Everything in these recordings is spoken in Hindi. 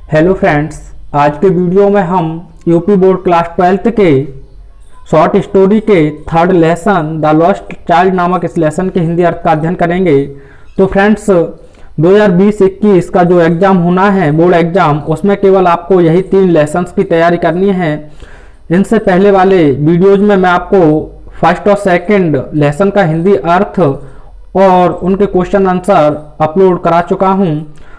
हेलो फ्रेंड्स, आज के वीडियो में हम यूपी बोर्ड क्लास 12th के शॉर्ट स्टोरी के third lesson the lost child नामक इस लेसन के हिंदी अर्थ का अध्ययन करेंगे। तो फ्रेंड्स 2020-21 का जो एग्ज़ाम होना है बोर्ड एग्ज़ाम, उसमें केवल आपको यही 3 लेसन्स की तैयारी करनी है। इनसे पहले वाले वीडियोज में मैं आपको फर्स्ट और सेकंड लेसन का हिंदी अर्थ और उनके क्वेश्चन आंसर अपलोड करा चुका हूं।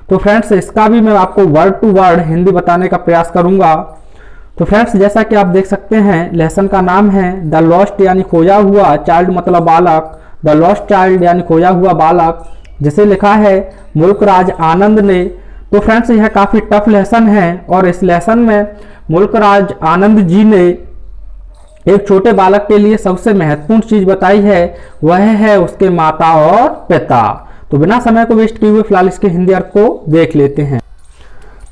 तो फ्रेंड्स इसका भी मैं आपको वर्ड टू वर्ड हिंदी बताने का प्रयास करूंगा। तो फ्रेंड्स जैसा कि आप देख सकते हैं, लेसन का नाम है द लॉस्ट यानी खोया हुआ, चाइल्ड मतलब बालक, द लॉस्ट चाइल्ड यानी खोया हुआ बालक, जिसे लिखा है मुल्कराज आनंद ने। तो फ्रेंड्स यह काफ़ी टफ लेसन है और इस लेसन में मुल्कराज आनंद जी ने एक छोटे बालक के लिए सबसे महत्वपूर्ण चीज बताई है, वह है उसके माता और पिता। तो बिना समय को वेस्ट किए हुए फिलहाल इसके हिंदी अर्थ को देख लेते हैं।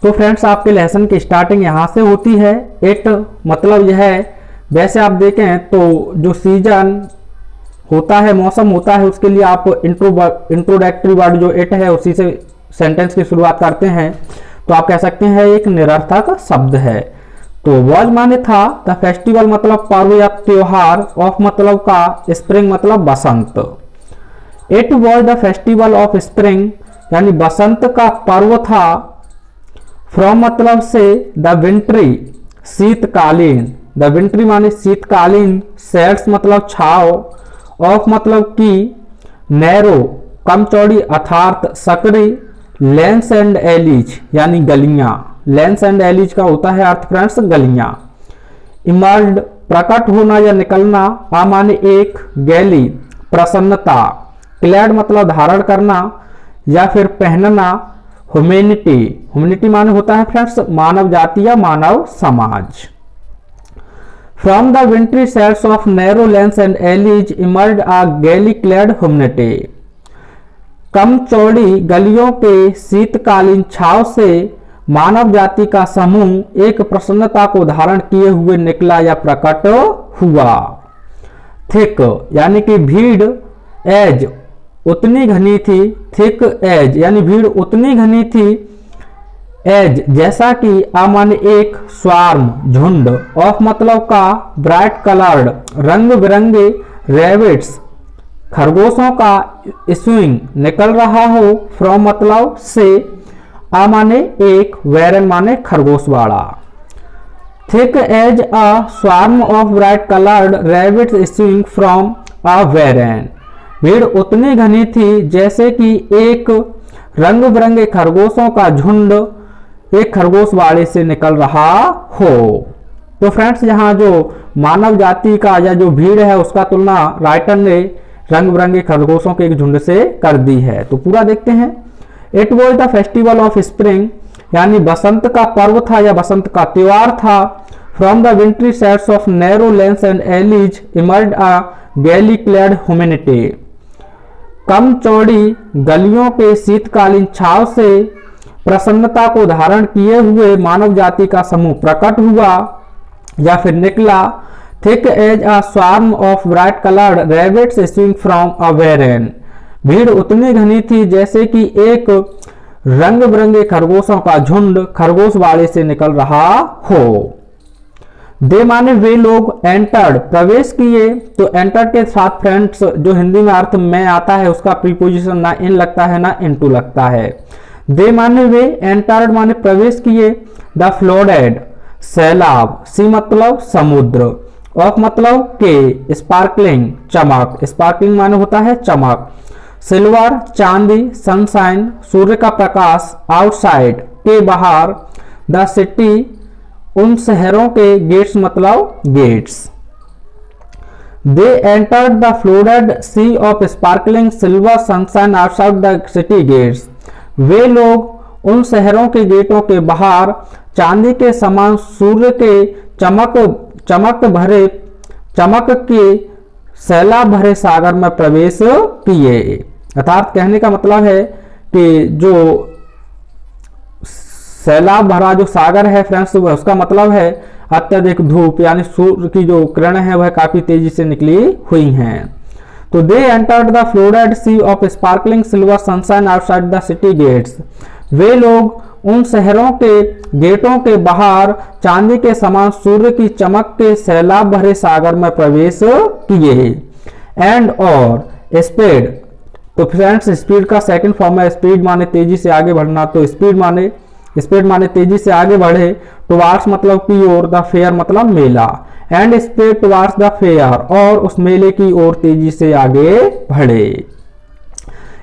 तो फ्रेंड्स आपके लेसन की स्टार्टिंग यहाँ से होती है। इट मतलब यह है, वैसे आप देखें तो जो सीजन होता है, मौसम होता है, उसके लिए आप इंट्रोडक्टरी वर्ड जो इट है उसी से सेंटेंस की शुरुआत करते हैं। तो आप कह सकते हैं एक निरर्थक शब्द है। तो वॉज माने था, द फेस्टिवल मतलब पर्व या त्योहार, ऑफ मतलब का, स्प्रिंग मतलब बसंत। It was the festival of spring यानी बसंत का पर्व था। फ्रॉम मतलब से, द विंट्री शीतकालीन, द विंट्री माने शीतकालीन, शेड्स मतलब छाव, ऑफ मतलब की, नैरो कम चौड़ी अर्थात सकड़ी, लेंस एंड एलीज यानी गलियां, लेंस एंड एलीज का होता है अर्थ फ्रेंड्स गलियां। इमर्ड प्रकट होना या निकलना, आ माने एक, गैली प्रसन्नता, क्लैड मतलब धारण करना या फिर पहनना, ह्यूमैनिटी, ह्यूमैनिटी माने होता है फ्रेंड्स मानव जाति या मानव समाज। From the wintry shades of narrow lanes and alleys emerged a gaily clad humanity. कम चौड़ी गलियों के शीतकालीन छाव से मानव जाति का समूह एक प्रसन्नता को धारण किए हुए निकला या प्रकट हुआ। थिक यानी कि भीड़, एज उतनी घनी थी, थिक एज यानी भीड़ उतनी घनी थी, एज जैसा कि, आ माने एक, स्वार्म झुंड, ऑफ मतलब का, ब्राइट कलर्ड रंग बिरंगे, रैबिट्स खरगोशों का, स्विंग निकल रहा हो, फ्रॉम मतलब से, आ माने एक, वेरन माने खरगोश वाला। Thick as a swarm of bright coloured rabbits swing from a warren. भीड़ उतनी घनी थी जैसे कि एक रंग बिरंगे खरगोशों का झुंड एक खरगोशवाड़े से निकल रहा हो। तो फ्रेंड्स यहाँ जो मानव जाति का या जो भीड़ है उसका तुलना राइटर ने रंग बिरंगे खरगोशों के एक झुंड से कर दी है। तो पूरा देखते हैं। It was the festival of spring यानी बसंत का पर्व था या बसंत का त्योहार था। From the wintry shades of narrow lanes and alleys emerged a gaily clad humanity. कम चौड़ी गलियों के शीतकालीन छाव से प्रसन्नता को धारण किए हुए मानव जाति का समूह प्रकट हुआ या फिर निकला। Thick as a swarm of bright coloured rabbits swing from a warren. भीड़ उतनी घनी थी जैसे कि एक रंग बिरंगे खरगोशों का झुंड खरगोशवाड़े से निकल रहा हो। दे माने वे लोग, एंटर्ड प्रवेश किए। तो एंटर्ड के साथ फ्रेंड्स जो हिंदी में अर्थ में आता है उसका प्रीपोजिशन ना इन लगता है ना इनटू लगता है। दे माने वे, एंटर्ड माने प्रवेश किए। द फ्लोडेड सैलाब, सी मतलब समुद्र, ऑफ मतलब के, स्पार्कलिंग चमक, स्पार्कलिंग माने होता है चमक, सिल्वर चांदी, सनशाइन सूर्य का प्रकाश, आउटसाइड के बाहर, द सिटी उन शहरों के, गेट्स मतलब gates. They entered the flooded sea of sparkling silver sunshine outside the city gates. वे लोग उन शहरों के गेटों के बाहर चांदी के समान सूर्य के चमक के सैलाब भरे सागर में प्रवेश किए। अर्थात कहने का मतलब है कि जो सैलाब भरा जो सागर है फ्रेंड्स, उसका मतलब है अत्यधिक धूप यानी सूर्य की जो किरण है वह काफी तेजी से निकली हुई हैं। तो they entered the flooded sea of sparkling silver sunshine outside the city gates. वे लोग उन शहरों के गेटों के बाहर चांदी के समान सूर्य की चमक के सैलाब भरे सागर में प्रवेश किए। एंड और स्पीड, तो फ्रेंड्स स्पीड का सेकंड फॉर्म है स्पीड माने तेजी से आगे बढ़ना, तो स्पीड माने तेजी से आगे बढ़े। टुवार्ड्स मतलब की ओर, द फेयर मतलब मेला, and speed towards the fair, और उस मेले की ओर तेजी से आगे बढ़े।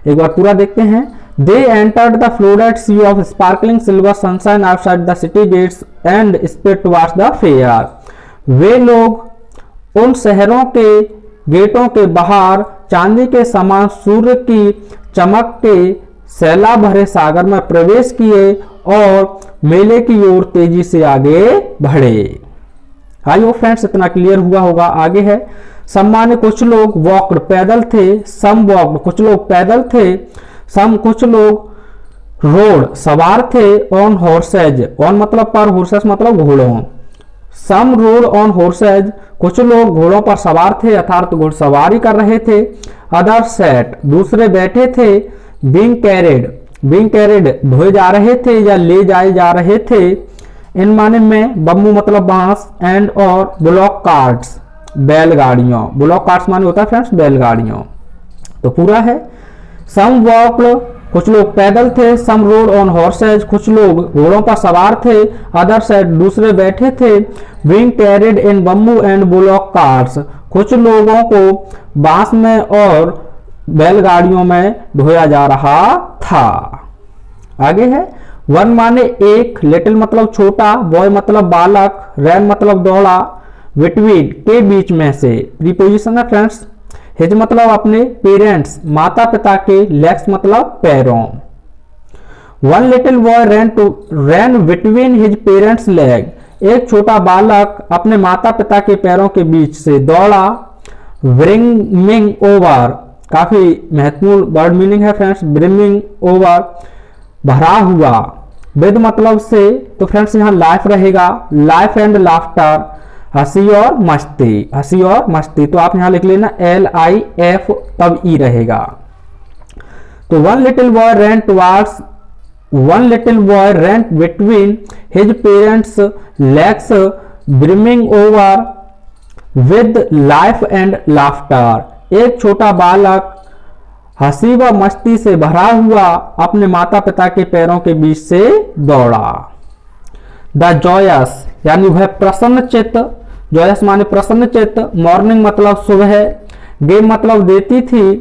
एक बार पूरा देखते हैं। They entered the flooded sea of sparkling silver sunshine outside the city gates and speed towards the fair. वे लोग उन शहरों के गेटों के बाहर चांदी के समान सूर्य की चमक के सैलाब भरे सागर में प्रवेश किए और मेले की ओर तेजी से आगे बढ़े। आई होप फ्रेंड्स इतना क्लियर हुआ होगा। आगे है, सम्मान्य कुछ लोग वॉक्ड पैदल थे, सम वॉक्ड कुछ लोग पैदल थे, सम कुछ लोग रोड सवार थे, ऑन हॉर्सेज, ऑन मतलब पर, हॉर्सेस मतलब घोड़ों, सम रोड ऑन हॉर्सेज, कुछ लोग घोड़ों पर सवार थे अर्थात घुड़सवारी कर रहे थे। अदर सेट दूसरे बैठे थे। बीइंग कैरिड ढोए जा रहे थे या ले जाए जा रहे थे। इन माने में बम्बू मतलब बांस, एंड और ब्लॉक कार्ट्स बैलगाड़ियों, ब्लॉक कार्ट्स माने होता है फ्रेंड्स बैलगाड़ियों। तो पूरा है, सम वॉक्ड कुछ लोग पैदल थे, सम रोड ऑन हॉर्सेज कुछ लोग घोड़ों पर सवार थे, अदर साइड दूसरे बैठे थे। Being carried in bamboo and block carts कुछ लोगों को बांस में और बैलगाड़ियों में ढोया जा रहा था। आगे है, वन माने एक, लिटिल मतलब छोटा, बॉय मतलब बालक, रैन मतलब दौड़ा, बिटवीन के बीच में से। प्रीपोजिशन है फ्रेंड्स। हिज मतलब अपने, पेरेंट्स माता पिता के, लेग्स मतलब पैरों। One little boy ran between his parents leg, एक छोटा बालक अपने माता पिता के पैरों के बीच से दौड़ा। ब्रिंगिंग ओवर, काफी महत्वपूर्ण वर्ड मीनिंग है फ्रेंड्स, ब्रिंगिंग ओवर भरा हुआ। विद मतलब से, तो फ्रेंड्स यहाँ लाइफ रहेगा, लाइफ एंड लाफ्टर, हंसी और मस्ती, हंसी और मस्ती, तो आप यहां लिख लेना LIF तब ई रहेगा। तो one little boy ran between his parents legs brimming over with life and laughter, एक छोटा बालक हंसी व मस्ती से भरा हुआ अपने माता पिता के पैरों के बीच से दौड़ा। द जॉयस यानी वह प्रसन्न चित्त, जॉयस माने प्रसन्न चित्त, मॉर्निंग मतलब सुबह, गेम मतलब देती थी,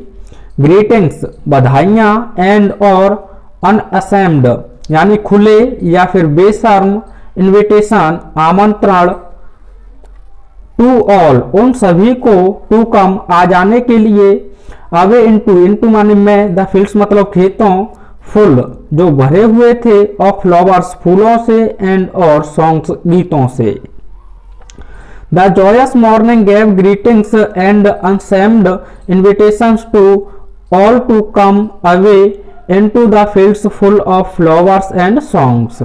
ग्रीटिंग्स बधाइयां, एंड और अनअसेम्ड यानी खुले या फिर बेशर्म, इनविटेशन आमंत्रण, टू ऑल उन सभी को, टू कम आ जाने के लिए, अवे इनटू माने में, द फील्ड्स मतलब खेतों, फुल जो भरे हुए थे, ऑफ फ्लावर्स फूलों से, एंड और सॉन्ग्स गीतों से। The joyous morning gave greetings and unashamed invitations to all to come away into the fields full of flowers and songs.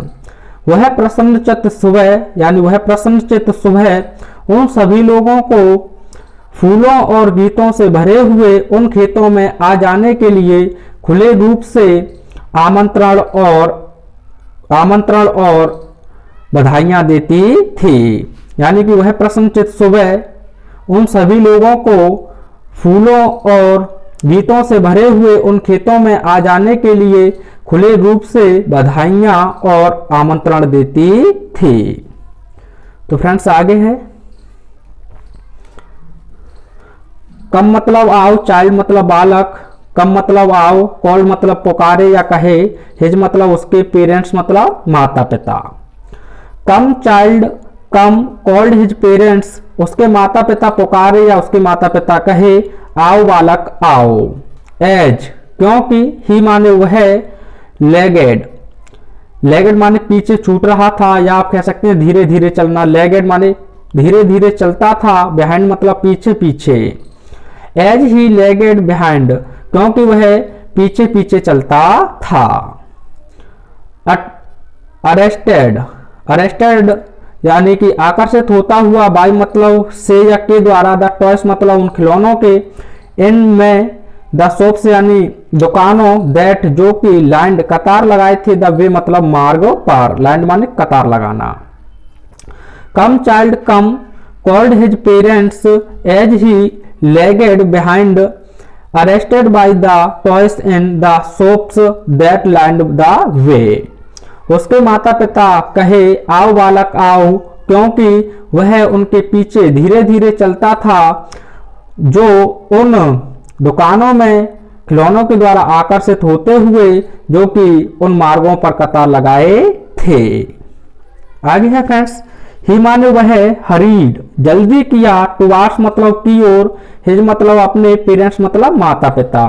वह प्रसन्नचित्त सुबह यानी वह प्रसन्नचित्त सुबह उन सभी लोगों को फूलों और गीतों से भरे हुए उन खेतों में आ जाने के लिए खुले रूप से आमंत्रण और बधाइयां देती थी। यानी कि वह प्रसन्नचित्त सुबह उन सभी लोगों को फूलों और गीतों से भरे हुए उन खेतों में आ जाने के लिए खुले रूप से बधाइयां और आमंत्रण देती थी। तो फ्रेंड्स आगे है, कम मतलब आओ, चाइल्ड मतलब बालक, कम मतलब आओ, कॉल मतलब पुकारे या कहे, हिज मतलब उसके, पेरेंट्स मतलब माता पिता। कम child come called his parents, उसके माता पिता पुकारे या उसके माता पिता कहे, आओ बालक आओ। एज क्योंकि, ही माने वह, लेगेड माने पीछे छूट रहा था या आप कह सकते हैं धीरे धीरे चलना, लेगेड माने धीरे धीरे चलता था, बिहाइंड मतलब पीछे पीछे। एज ही लेगेड बिहाइंड क्योंकि वह पीछे पीछे चलता था। अरेस्टेड यानी कि आकर्षित होता हुआ, बाई मतलब से या के द्वारा, द टॉयस मतलब उन खिलौनों के, इन में द शॉप्स यानी दुकानों, दैट जो कि लैंड कतार लगाए थे, द वे मतलब मार्ग पर, लैंड माने कतार लगाना। Come child come called his parents as he lagged behind arrested by the toys in the shops that lined the way. उसके माता पिता कहे आओ बालक आओ, क्योंकि वह उनके पीछे धीरे धीरे चलता था जो उन दुकानों में खिलौनों के द्वारा आकर्षित होते हुए जो कि उन मार्गों पर कतार लगाए थे। आगे है फ्रेंड्स, ही माने वह हरीड जल्दी किया, टुवार्ड्स मतलब की ओर, हिज मतलब अपने, पेरेंट्स मतलब माता पिता।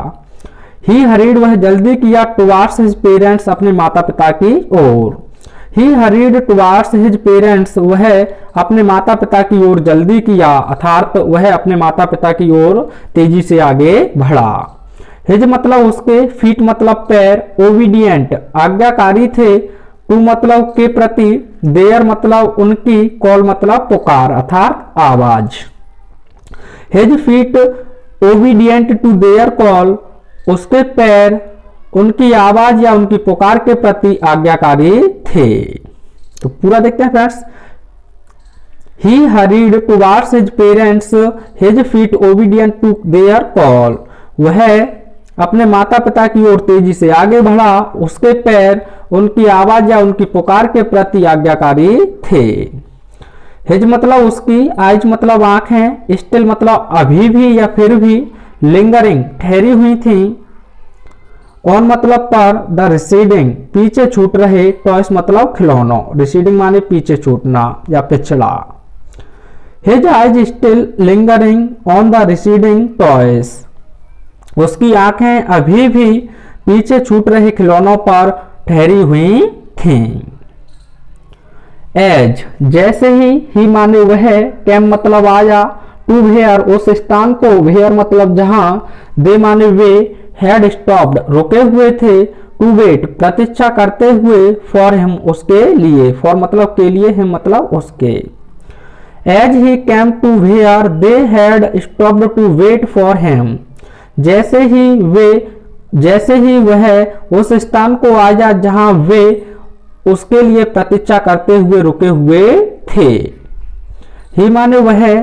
ही हरीड वह जल्दी किया, टुवार्ड्स हिज पेरेंट्स अपने माता पिता की ओर। ही हरीड टुवार्ड्स हिज पेरेंट्स वह अपने माता पिता की ओर जल्दी किया, अर्थात वह अपने माता पिता की ओर तेजी से आगे बढ़ा। हिज मतलब उसके, फीट मतलब पैर, ओबीडियंट आज्ञाकारी थे, टू मतलब के प्रति, देयर मतलब उनकी, कॉल मतलब पुकार अर्थात आवाज। His feet obedient to their call, उसके पैर उनकी आवाज या उनकी पुकार के प्रति आज्ञाकारी थे। तो पूरा देखते हैं friends. He hurried towards his parents, his feet obedient to their call, वह अपने माता पिता की ओर तेजी से आगे बढ़ा, उसके पैर उनकी आवाज या उनकी पुकार के प्रति आज्ञाकारी थे। हिज मतलब उसकी, आइज मतलब आंखें, स्टिल मतलब अभी भी या फिर भी, लिंगरिंग ठहरी हुई थी, ऑन मतलब पर, द रिसीडिंग पीछे छूट रहे, टॉयस मतलब खिलौनों, रिसीडिंग माने पीछे छूटना या पिछड़ा। His eyes still lingering on the receding toys, उसकी आंखें अभी भी पीछे छूट रहे खिलौनों पर ठहरी हुई थीं। एज जैसे ही माने वह, कैम मतलब आया, टू वेयर उस स्थान को, वेयर मतलब जहां, दे माने वे, हैड स्टॉप्ड रुके हुए थे, टू वेट प्रतीक्षा करते हुए, फॉर हिम उसके लिए, फॉर मतलब के लिए, हिम मतलब उसके। As he came to where they had stopped to wait for him, जैसे ही वह उस स्थान को आया जहां वे उसके लिए प्रतीक्षा करते हुए रुके हुए थे। ही माने वह,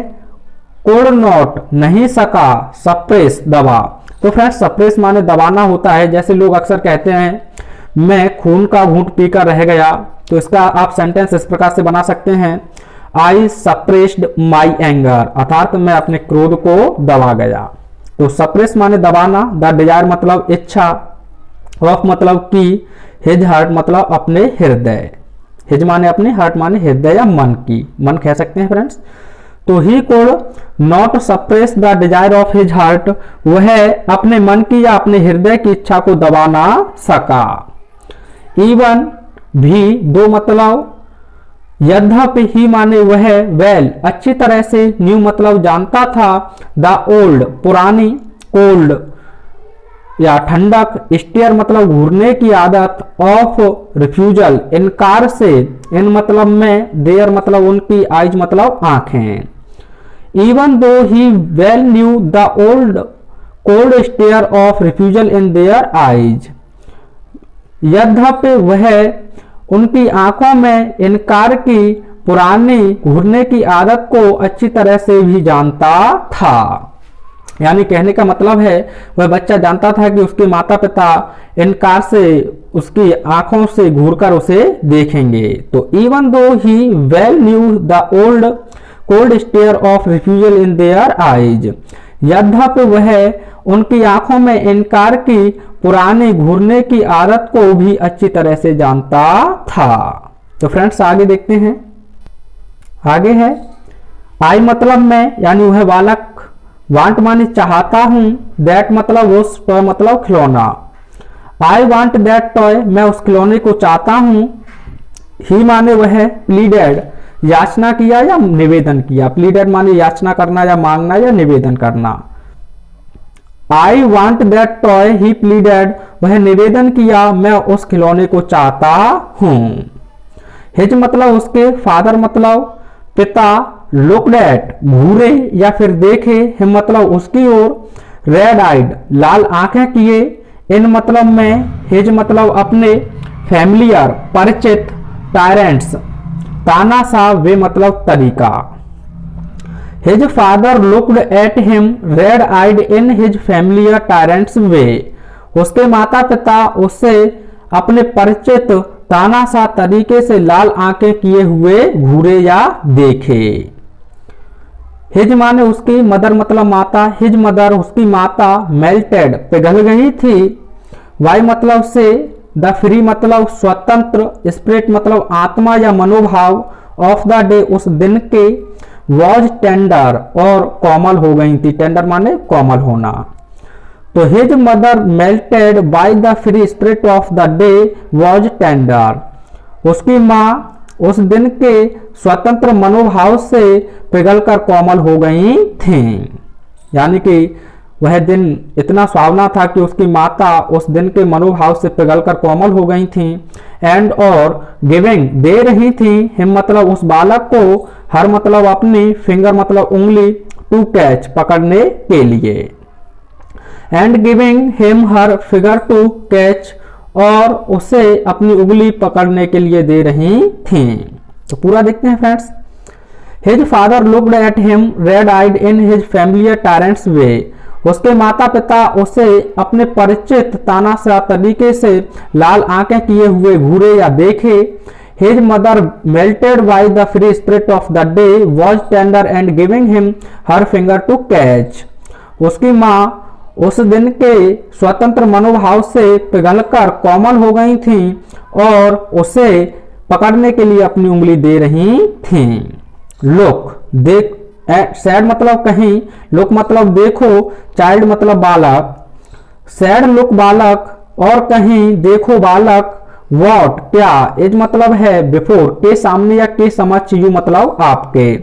कोड नॉट नहीं सका, सप्रेस दबा। तो फ्रेंड्स सप्रेस माने दबाना होता है, जैसे लोग अक्सर कहते हैं मैं खून का घूंट पीकर रह गया, तो इसका आप सेंटेंस इस प्रकार से बना सकते हैं, आई सप्रेस्ड माई एंगर, अर्थात मैं अपने क्रोध को दबा गया। तो सप्रेस माने दबाना, द डिजायर मतलब इच्छा, ऑफ मतलब की, हिज हार्ट मतलब अपने हृदय, हिज माने अपने, हार्ट माने हृदय या मन की, मन कह सकते हैं फ्रेंड्स। तो he could not suppress the desire of his heart, वह अपने मन की या अपने हृदय की इच्छा को दबा ना सका। इवन भी दो मतलब, यद्यपि ही माने वह, वेल अच्छी तरह से, न्यू मतलब जानता था, द ओल्ड पुरानी, कोल्ड या ठंडक, स्टेयर मतलब घूरने की आदत, ऑफ रिफ्यूजल इनकार से, इन मतलब में, देयर मतलब उनकी, आइज मतलब आंखें। Even though he well knew the old cold stare of refusal in their eyes, यद्यपि वह उनकी आंखों में इनकार की पुरानी घूरने की आदत को अच्छी तरह से भी जानता था। यानी कहने का मतलब है वह बच्चा जानता था कि उसके माता पिता इनकार से उसकी आंखों से घूरकर उसे देखेंगे। तो even though he well knew the old cold stare of refusal in their eyes, यद्यपि वह उनकी आंखों में इनकार की पुरानी घूरने की आदत को भी अच्छी तरह से जानता था। तो फ्रेंड्स आगे देखते हैं। आगे है आई मतलब मैं, यानी वह बालक, वांट माने चाहता हूं, दैट मतलब उस, टॉय मतलब खिलौना। आई वांट दैट टॉय, मैं उस खिलौने को चाहता हूं। ही माने वह, प्लीडेड याचना किया या निवेदन किया, प्लीडेड माने याचना करना या मांगना या निवेदन करना। I want that toy, he pleaded, वह निवेदन किया मैं उस खिलौने को चाहता हूं। हिज मतलब उसके, फादर मतलब पिता, लुक्ड एट घूरे या फिर देखे, हिम मतलब उसकी ओर, रेड आइड लाल आंखें किए, इन मतलब में, हिज मतलब अपने, फैमिलियर परिचित, टायरेंट्स तानाशाह वे मतलब तरीका। His father looked at him red eyed in his familiar tyrant's way, उसके माता पिता उससे अपने परिचित तानाशाह तरीके से लाल आंखें किए हुए घूरे या देखे। हिज माने उसकी, मदर मतलब माता, हिज मदर उसकी माता, मेल्टेड पिघल गई थी, वाई मतलब से, द फ्री मतलब स्वतंत्र, स्पिरिट मतलब आत्मा या मनोभाव, ऑफ द डे उस दिन के, वॉज टेंडर और कोमल हो गई थी, टेंडर माने कोमल होना। तो his mother melted by the free spirit of the day was tender, उसकी माँ उस दिन के स्वतंत्र मनोभाव से पिघलकर कोमल हो गई थी, यानी कि वह दिन इतना सुहावना था कि उसकी माता उस दिन के मनोभाव से पिघलकर कोमल हो गई थी। एंड और गिविंग दे रही थी, हिम मतलब उस बालक को, हर मतलब अपनी, फिंगर मतलब उंगली, टू कैच पकड़ने के लिए। And giving him her finger to catch, और उसे अपनी उंगली पकड़ने के लिए दे रही थी। तो पूरा देखते हैं friends. His father looked at him red eyed in his familiar tyrant's way, उसके माता पिता उसे अपने परिचित तानाशाह तरीके से लाल आंखें किए हुए घूरे या देखे। His mother melted by the free spirit of the day was tender and giving him her finger to catch, उसकी माँ उस दिन के स्वतंत्र मनोभाव से पिघलकर कोमल हो गई थी और उसे पकड़ने के लिए अपनी उंगली दे रही थी। लुक देख, सैड मतलब कहीं, लुक मतलब देखो, चाइल्ड मतलब बालक, सैड लुक बालक, और कहीं देखो बालक, वॉट क्या, एज मतलब है बिफोर के सामने या के समक्ष, यू मतलब आपके,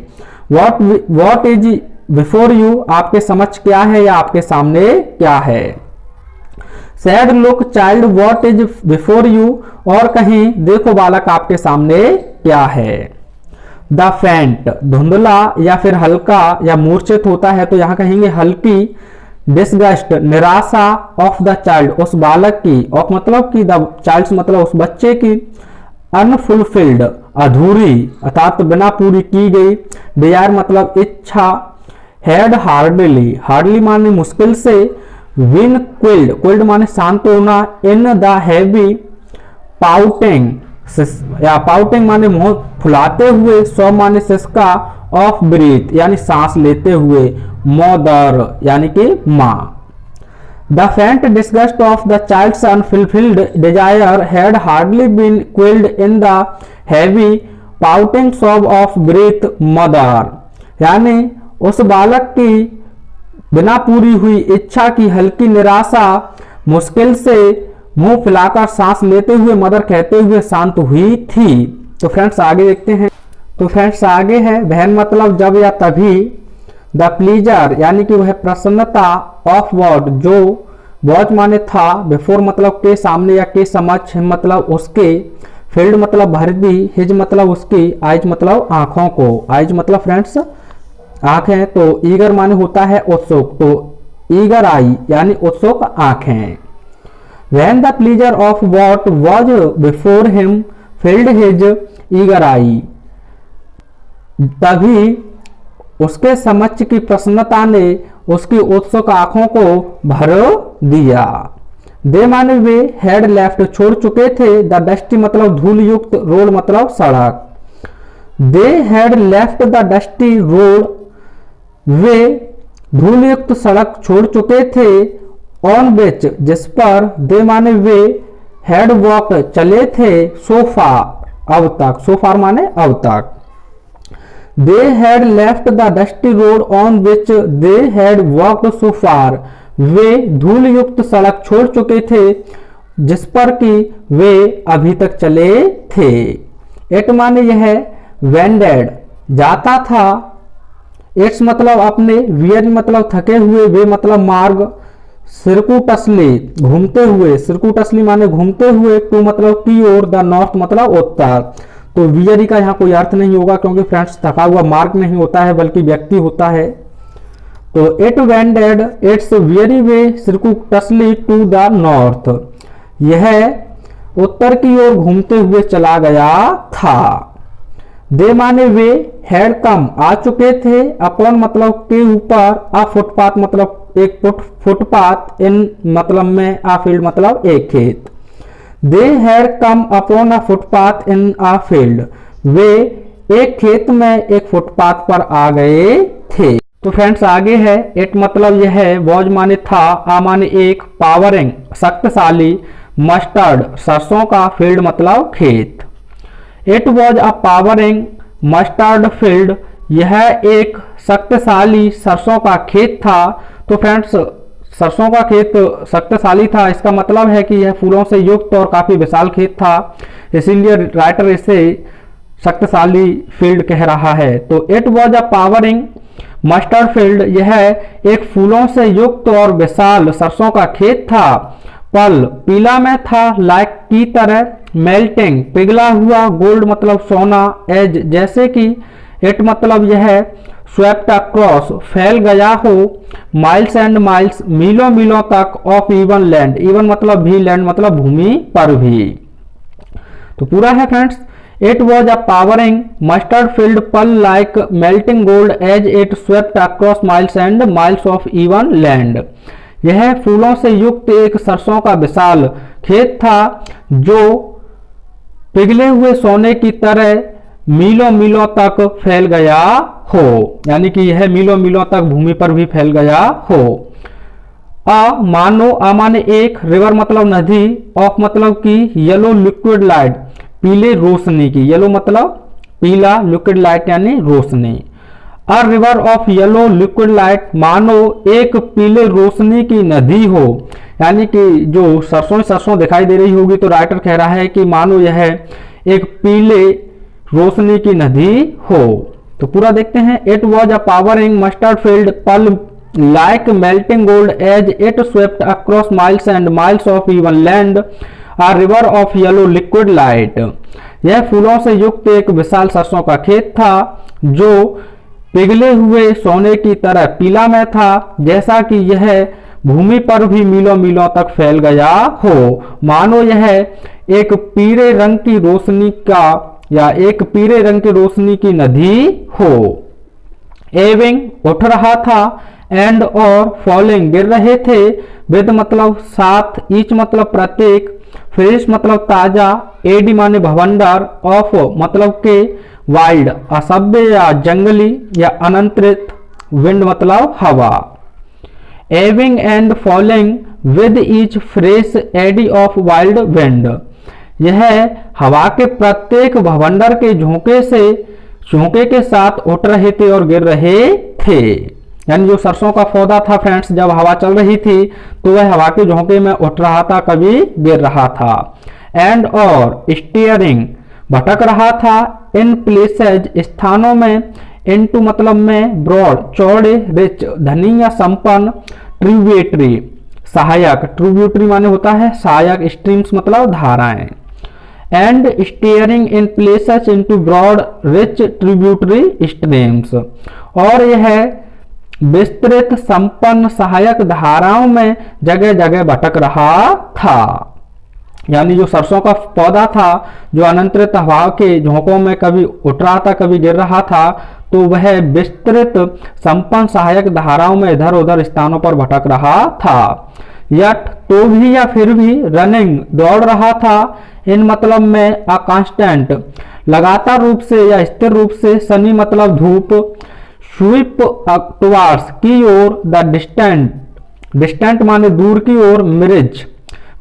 वॉट इज बिफोर यू आपके समक्ष क्या है या आपके सामने क्या है। Sad look child what is before you, और कहीं देखो बालक आपके सामने क्या है। द फेंट धुंधला या फिर हल्का या मूर्छित होता है, तो यहां कहेंगे हल्की। डिसगस्ट निराशा, ऑफ द चाइल्ड उस बालक की, ऑफ मतलब की, द चाइल्ड मतलब उस बच्चे की। अनफुलफिल्ड अधूरी अर्थात बिना पूरी की गई। डिजायर मतलब इच्छा। हेड हार्डली, हार्डली माने मुश्किल से। विन क्विल्ड, क्विल्ड माने शांत होना। इन द हैवी पाउटिंग, या पाउटिंग माने मुंह फुलाते हुए। सौ माने सिसका। ऑफ ब्रीथ यानी सांस लेते हुए। मदर यानी कि माँ। The faint disgust of the child's unfulfilled desire had hardly been quelled in the heavy pouting sob of breath mother, यानी उस बालक की बिना पूरी हुई इच्छा की हल्की निराशा मुश्किल से मुंह फैलाकर सांस लेते हुए मदर कहते हुए शांत हुई थी। तो फ्रेंड्स आगे देखते हैं। तो फ्रेंड्स आगे है वहन मतलब जब या तभी। द प्लीजर यानी कि वह प्रसन्नता। ऑफ वर्ड जो, वॉच माने था। बिफोर मतलब के सामने या के समक्ष। हिम मतलब उसके। फील्ड मतलब भर दी। हिज मतलब उसकी। आइज मतलब आंखों को। आइज मतलब फ्रेंड्स आंखें। तो ईगर माने होता है उत्सुक, तो ईगर आई यानी उत्सुक आंखें। When the pleasure of what was before him filled his eager eye, तभी उसके समक्ष की प्रसन्नता ने उसकी उत्सुक आंखों को भर दिया। दे माने वे हैड लेफ्ट छोड़ चुके थे। द डस्टी मतलब धूल युक्त। रोड मतलब सड़क। They had left the dusty road, वे धूल युक्त सड़क छोड़ चुके थे। ऑन विच जिस पर। दे माने वे हैड वॉक चले थे। सोफा अब तक। सोफार माने अब तक। They had left the dusty road on which they had walked so far, वे धूल युक्त सड़क छोड़ चुके थे जिस पर कि वे अभी तक चले थे। इट माने यह वेंडेड जाता था। इट्स मतलब अपने। वियर मतलब थके हुए। वे मतलब मार्ग। सिरकुटसली घूमते हुए। सिरकुटसली माने घूमते हुए। टू मतलब की ओर। द नॉर्थ मतलब उत्तर। तो वियरी का यहाँ कोई अर्थ नहीं होगा क्योंकि फ्रेंड्स थका हुआ मार्ग नहीं होता है बल्कि व्यक्ति होता है। तो it wended its weary way circuitously to the north, यह उत्तर की ओर घूमते हुए चला गया था। दे माने वे, हैड कम आ चुके थे, अपॉन मतलब के ऊपर, आ फुटपाथ मतलब एक फुटपाथ, इन मतलब में, आ फील्ड मतलब एक खेत। They had come upon a footpath in a field, वे एक खेत में एक फुटपाथ पर आ गए थे। तो फ्रेंड्स आगे है इट मतलब यह है, वॉज माने था, आ माने एक, पावरिंग शक्तिशाली, मस्टर्ड सरसों का, फील्ड मतलब खेत। It was a flowering mustard field, यह एक शक्तिशाली सरसों का खेत था। तो फ्रेंड्स सरसों का खेत शक्तिशाली था, इसका मतलब है कि यह फूलों से युक्त और काफी विशाल खेत था, इसीलिए राइटर इसे शक्तिशाली फील्ड कह रहा है। तो it was a flowering mustard field, यह एक फूलों से युक्त और विशाल सरसों का खेत था। पल पीला में था, लाइक की तरह, मेल्टिंग पिघला हुआ, गोल्ड मतलब सोना, एज जैसे कि, इट मतलब यह स्वेप्ट अक्रॉस फैल गया हो, माइल्स एंड माइल्स मीलों मीलों तक, ऑफ इवन लैंड, इवन मतलब भी, लैंड मतलब भूमि पर भी। तो पूरा है friends, it was a flowering mustard field pale like melting gold as it swept across miles and miles of even land, यह फूलों से युक्त एक सरसों का विशाल खेत था जो पिघले हुए सोने की तरह मीलों मीलों तक फैल गया हो, यानी कि यह मीलों मीलों तक भूमि पर भी फैल गया हो। मानो, आ माने एक, रिवर मतलब नदी, ऑफ मतलब की, येलो लिक्विड लाइट पीले रोशनी की, येलो मतलब पीला, लिक्विड लाइट यानी रोशनी। A river of yellow liquid light, मानो एक पीले रोशनी की नदी हो, यानी कि जो सरसों दिखाई दे रही होगी, तो राइटर कह रहा है कि मानो यह एक पीले रोशनी की नदी हो। तो पूरा देखते हैं, it was a flowering mustard field pale like melting gold as it swept across miles and miles of even land, a river of yellow liquid light, यह फूलों से युक्त एक विशाल सरसों का खेत था जो पिघले हुए सोने की तरह पीला में था, जैसा कि यह भूमि पर भी मीलों मीलों तक फैल गया हो, मानो यह एक पीले रंग की रोशनी का या एक पीले रंग की रोशनी की नदी हो। एविंग उठ रहा था, एंड और फॉलिंग गिर रहे थे, विद मतलब साथ, ईच मतलब प्रत्येक, फ्रेश मतलब ताजा, एडी माने भवंडर, ऑफ मतलब के, वाइल्ड असभ्य या जंगली या अनियंत्रित, विंड मतलब हवा। Heaving and falling with each fresh eddy of wild wind, यह हवा के प्रत्येक भवंडर के झोंके के साथ उठ रहे थे और गिर रहे थे। यानी जो सरसों का पौधा था फ्रेंड्स, जब हवा चल रही थी तो वह हवा के झोंके में उठ रहा था, कभी गिर रहा था। एंड और स्टीयरिंग भटक रहा था, इन प्लेसेज स्थानों में, इनटू मतलब में, ब्रॉड चौड़े, रिच धनी या संपन्न, ट्रिब्यूटरी सहायक, ट्रिब्यूटरी माने होता है सहायक, स्ट्रीम्स मतलब धाराएं, and steering in places into broad rich tributary streams, और यह विस्तृत संपन्न सहायक धाराओं में जगह जगह भटक रहा था। यानी जो सरसों का पौधा था जो अनियंत्रित हवा के झोंकों में कभी उठ रहा था कभी गिर रहा था, तो वह विस्तृत संपन्न सहायक धाराओं में इधर उधर स्थानों पर भटक रहा था। यट तो भी या फिर भी, रनिंग दौड़ रहा था, इन मतलब में अ कांस्टेंट लगातार रूप से या स्थिर रूप से, सनी मतलब धूप, स्वीप टुवार्ड्स की ओर, द डिस्टेंट माने दूर की ओर, मिरिज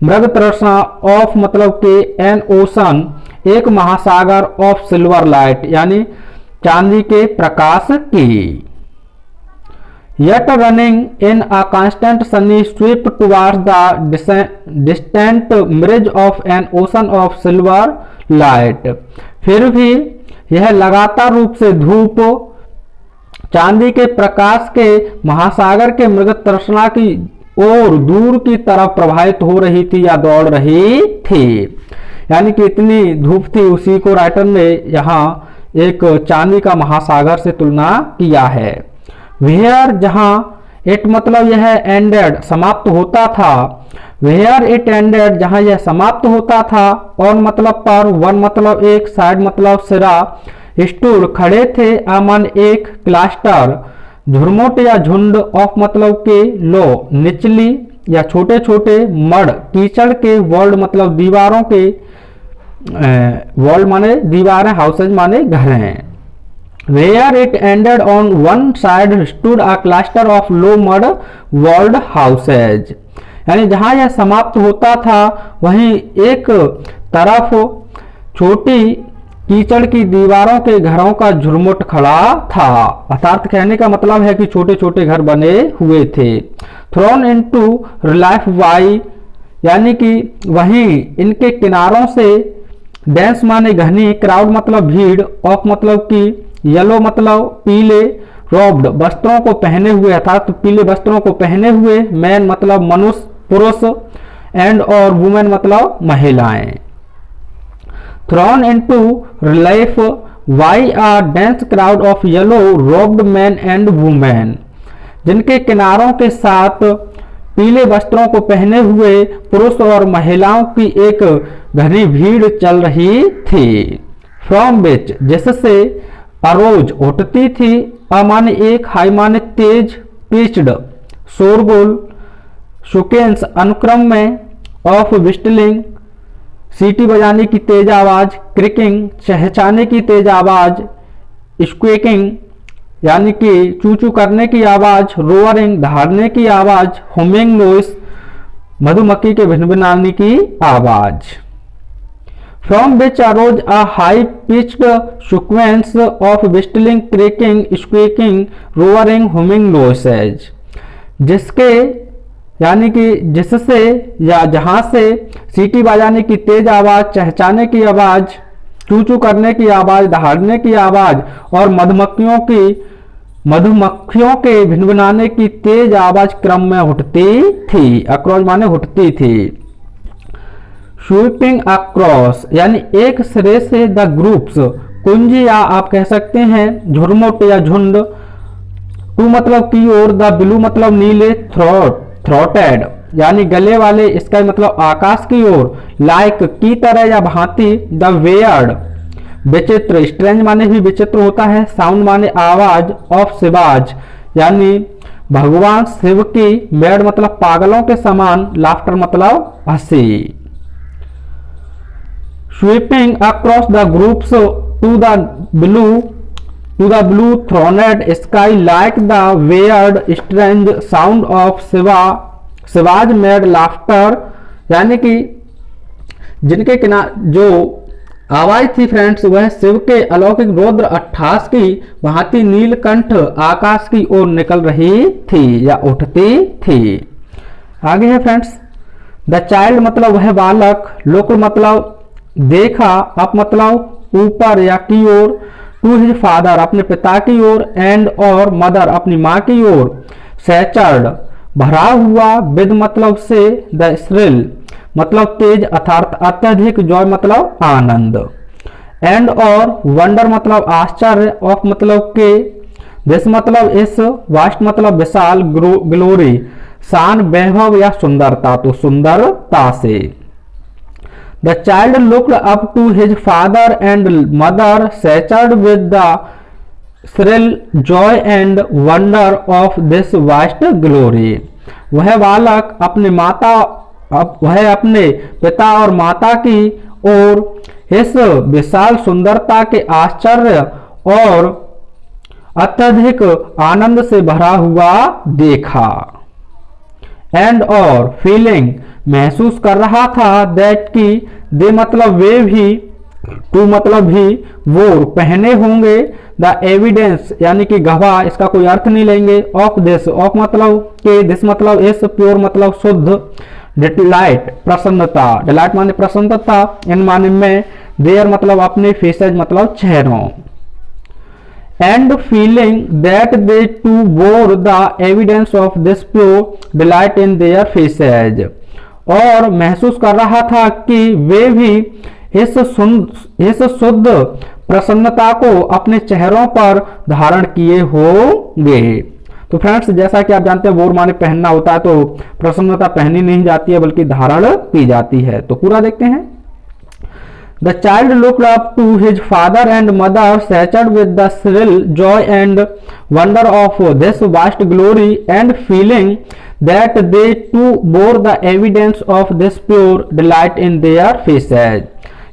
मृग तृष्णा, ऑफ मतलब के, एन ओशन एक महासागर, ऑफ सिल्वर लाइट यानी चांदी के प्रकाश की। Yet running in a constant sunny sweep towards the distant mirage of an ocean of silver light, फिर भी यह लगातार रूप से धूप चांदी के प्रकाश के महासागर के मृग तृष्णा की ओर दूर की तरफ प्रवाहित हो रही थी या दौड़ रही थी। यानी कि इतनी धूप थी, उसी को राइटर ने यहाँ एक चांदी का महासागर से तुलना किया है। वेयर जहां, इट मतलब यह एंडेड समाप्त होता था, वेयर इट एंडेड जहां यह समाप्त होता था, ऑन मतलब पर, वन मतलब एक, साइड मतलब सिरा, स्टूड खड़े थे, अमन एक, क्लस्टर झुरमुट या झुंड, ऑफ मतलब के, लो निचली या छोटे छोटे, मड कीचड़ के, वर्ल्ड मतलब दीवारों के, वर्ल्ड माने दीवारें, हाउसेज माने घर हैं। Where it ended on one side stood a cluster of low mud world houses, यानी जहां यह समाप्त होता था वहीं एक तरफ छोटी कीचड़ की दीवारों के घरों का झुरमुट खड़ा था। अर्थात कहने का मतलब है कि छोटे छोटे घर बने हुए थे। थ्रोन इनटू रिलाइफ वाई, यानी कि वहीं इनके किनारों से, डेंस माने घनी, क्राउड मतलब भीड़, ऑफ मतलब की, येलो मतलब पीले, रोब्ड वस्त्रों को पहने हुए, अर्थात पीले वस्त्रों को पहने हुए, मैन मतलब मनुष्य पुरुष, एंड और वुमेन मतलब महिलाएं। Thrown into relief by a dense crowd of yellow robed man and women, जिनके किनारों के साथ पीले वस्त्रों को पहने हुए पुरुष और महिलाओं की एक घनी भीड़ चल रही थी। फ्रॉम विच जिससे, अरोज उठती थी, अमाने एक, हाई माने तेज, पिच्ड शोरगुल, सुकेंस अनुक्रम में, ऑफ विस्टलिंग सीटी बजाने की तेज आवाज, क्रिकिंग चहचहाने की तेज आवाज, स्क्वेकिंग यानी कि चूचू करने की आवाज, रोअरिंग दहाड़ने की आवाज, हुमिंग नॉइस मधुमक्खी के भिनभिनाने की आवाज। From which arose a high pitched sequence of whistling, creaking, squeaking, roaring, humming noises, जिसके यानी कि जिससे या जहां से सीटी बजाने की तेज आवाज, चहचहाने की आवाज, चूचू करने की आवाज, दहाड़ने की आवाज और मधुमक्खियों के भिनभिनाने की तेज आवाज क्रम में उठती थी। अक्रॉस माने उठती थी। स्वीपिंग अक्रॉस यानी एक सिरे से, द ग्रुप्स कुंजी या आप कह सकते हैं झुरमुट या झुंड, टू मतलब की ओर, द ब्लू मतलब नीले, थ्रोटेड यानी गले वाले, इसका मतलब आकाश की ओर, लाइक की तरह या भांति, द वेयर्ड विचित्र, स्ट्रेंज माने भी विचित्र होता है, साउंड माने आवाज, ऑफ शिवाज यानी भगवान शिव की, मेड मतलब पागलों के समान, लाफ्टर मतलब हंसी। Sweeping across the groves to the blue throned sky like the weird strange sound of Shiva's mad laughter, यानी कि जिनके जो आवाज थी फ्रेंड्स वह शिव के अलौकिक रौद्र अट्ठास की भांति नीलकंठ आकाश की ओर निकल रही थी या उठती थी। आगे है फ्रेंड्स, द चाइल्ड मतलब वह बालक, लुक मतलब देखा, अप मतलब ऊपर या की ओर, टू हिज फादर अपने पिता की ओर, एंड और मदर अपनी माँ की ओर, सैचर्ड भरा हुआ, विद मतलब से, द श्रिल मतलब तेज अर्थात अत्यधिक, जॉय मतलब आनंद, एंड और वंडर मतलब आश्चर्य, ऑफ मतलब के, दिस मतलब इस, वास्ट मतलब विशाल, ग्लोरी शान वैभव या सुंदरता, तो सुंदरता से। The child looked up to his father and mother, saturated with the shrill joy and wonder of this vast glory, वह बालक वह अपने पिता और माता की ओर इस विशाल सुंदरता के आश्चर्य और अत्यधिक आनंद से भरा हुआ देखा। एंड और फीलिंग महसूस कर रहा था, दैट की दे मतलब वे भी, टू मतलब भी, वो पहने होंगे, द एविडेंस यानी कि गवाह, इसका कोई अर्थ नहीं लेंगे, ऑफ दिस, ऑफ मतलब के, दिस मतलब इस, प्योर मतलब शुद्ध, डिलाइट प्रसन्नता, डिलाइट माने प्रसन्नता, इन माने में, देयर मतलब अपने, फेसेज मतलब चेहरों, and feeling that they too bore the evidence of this pure delight in their faces, और महसूस कर रहा था कि वे भी इस शुद्ध प्रसन्नता को अपने चेहरों पर धारण किए होंगे। तो फ्रेंड्स जैसा कि आप जानते हैं वोर माने पहनना होता है, तो प्रसन्नता पहनी नहीं जाती है बल्कि धारण की जाती है। तो पूरा देखते हैं। The child looked up to his father and mother, saturated with the thrill, joy and wonder of this vast glory, and feeling that they too bore the evidence of this pure delight in their faces।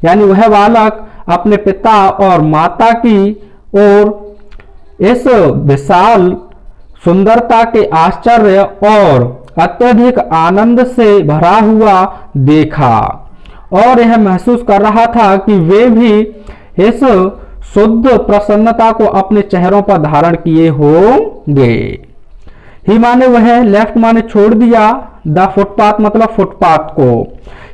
यानी वह बालक अपने पिता और माता की ओर इस विशाल सुंदरता के आश्चर्य और अत्यधिक आनंद से भरा हुआ देखा और यह महसूस कर रहा था कि वे भी इस शुद्ध प्रसन्नता को अपने चेहरों पर धारण किए होंगे। ही माने वह, लेफ्ट माने छोड़ दिया, द फुटपाथ मतलब फुटपाथ को,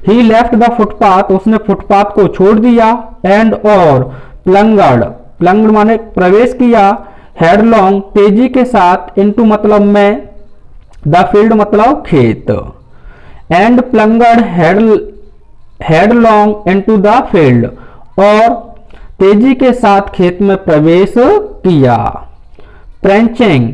ही लेफ्ट द फुटपाथ उसने फुटपाथ को छोड़ दिया, एंड और प्लंगड, प्लंगड माने प्रवेश किया, हेडलॉन्ग तेजी के साथ, इनटू मतलब में, द फील्ड मतलब खेत, एंड प्लंगड हेडलॉन्ग इनटू द फील्ड और तेजी के साथ खेत में प्रवेश किया। प्रेंचिंग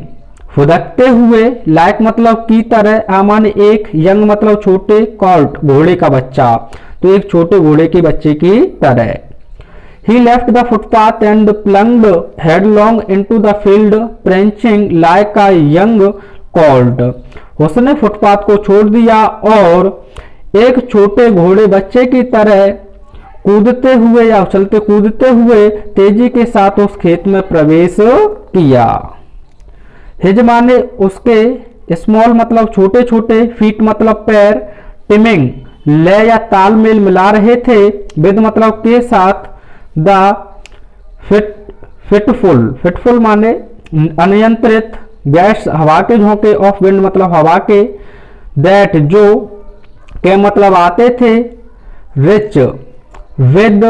फुदकते हुए, लाइक मतलब की तरह, आमाने एक, यंग मतलब छोटे, कॉल्ट घोड़े का बच्चा, तो एक छोटे घोड़े के बच्चे की तरह। He left the footpath and plunged headlong into the field prancing like a young colt. उसने फुटपाथ को छोड़ दिया और एक छोटे घोड़े बच्चे की तरह कूदते हुए या उछलते कूदते हुए तेजी के साथ उस खेत में प्रवेश किया। हिज माने उसके, स्मॉल मतलब छोटे छोटे, फीट मतलब पैर, टिमिंग लय या तालमेल मिला रहे थे, विद मतलब के साथ, द फिटफुल, फिटफुल माने अनियंत्रित, गैस हवा के झोंके, ऑफ विंड मतलब हवा के, दैट जो के मतलब आते थे, rich with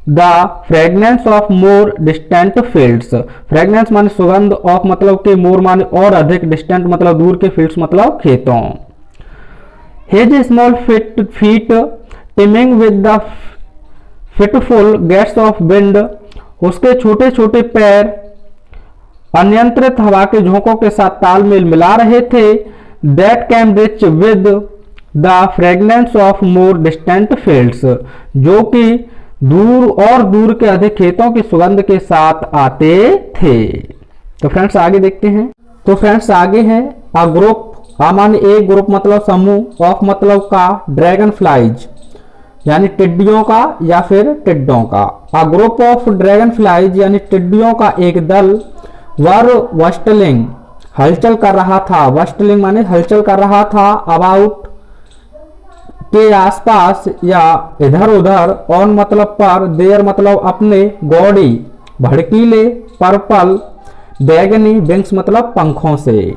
the fragrance of more distant fields, fragrance माने सुगंध, ऑफ मतलब के, मोर माने और अधिक, डिस्टेंट मतलब दूर के, फील्ड्स मतलब खेतों। His small feet timing with the fitful gusts of wind, उसके छोटे छोटे पैर अनियंत्रित हवा के झोंकों के साथ तालमेल मिला रहे थे, that can rich with the fragrance of more distant fields, जो कि दूर और दूर के अधिक खेतों की सुगंध के साथ आते थे। तो फ्रेंड्स आगे देखते हैं। तो फ्रेंड्स आगे है अ ग्रुप, माने एक, ग्रुप मतलब समूह, ऑफ मतलब का, ड्रैगन फ्लाइज यानी टिड्डियों का या फिर टिड्डों का। अ ग्रुप ऑफ ड्रैगन फ्लाइज यानी टिड्डियों का एक दल, वर वस्टलिंग हलचल कर रहा था, वस्टलिंग माने हलचल कर रहा था, अबाउट के आसपास या इधर उधर, ऑन मतलब पर, देयर मतलब अपने, गॉडी भड़कीले, पर्पल बैगनी, विंग्स मतलब पंखों से।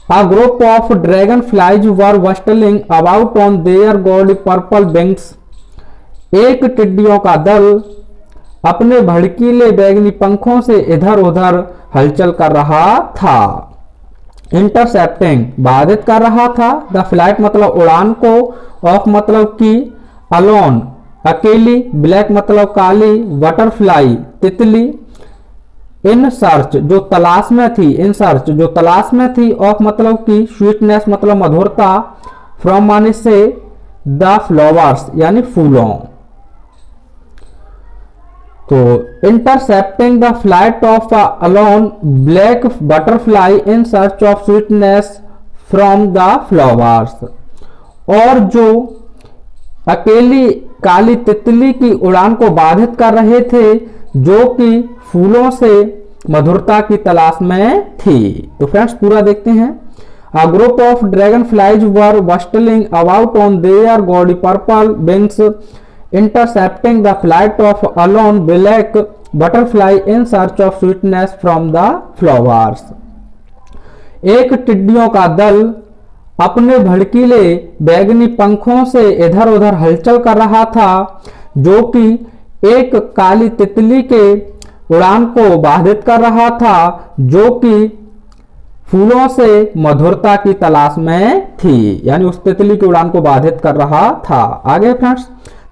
A group of dragonflies were bustling about on their gaudy purple wings, एक टिड्डियों का दल अपने भड़कीले बैगनी पंखों से इधर उधर हलचल कर रहा था। इंटरसेप्टिंग बाधित कर रहा था, द फ्लाइट मतलब उड़ान को, ऑफ मतलब की, अलोन अकेली, ब्लैक मतलब काली, बटरफ्लाई तितली, इन सर्च जो तलाश में थी, इन सर्च जो तलाश में थी, ऑफ मतलब की, स्वीटनेस मतलब मधुरता, फ्रॉम माने से, द फ्लावर्स यानी फूलों। तो intercepting the flight of alone black butterfly in search of sweetness from the flowers, और जो अकेली काली तितली की उड़ान को बाधित कर रहे थे जो कि फूलों से मधुरता की तलाश में थी। तो फ्रेंड्स पूरा देखते हैं। A group of dragonflies were bustling about on their gaudy purple wings, intercepting the flight of a lone black butterfly in search of sweetness from the flowers. एक टिड्डियों का दल अपने भड़कीले बैगनी पंखों से इधर उधर हलचल कर रहा था जो कि एक काली तितली के उड़ान को बाधित कर रहा था जो कि फूलों से मधुरता की तलाश में थी, यानी उस तितली की उड़ान को बाधित कर रहा था। आगे फ्रेंड्स,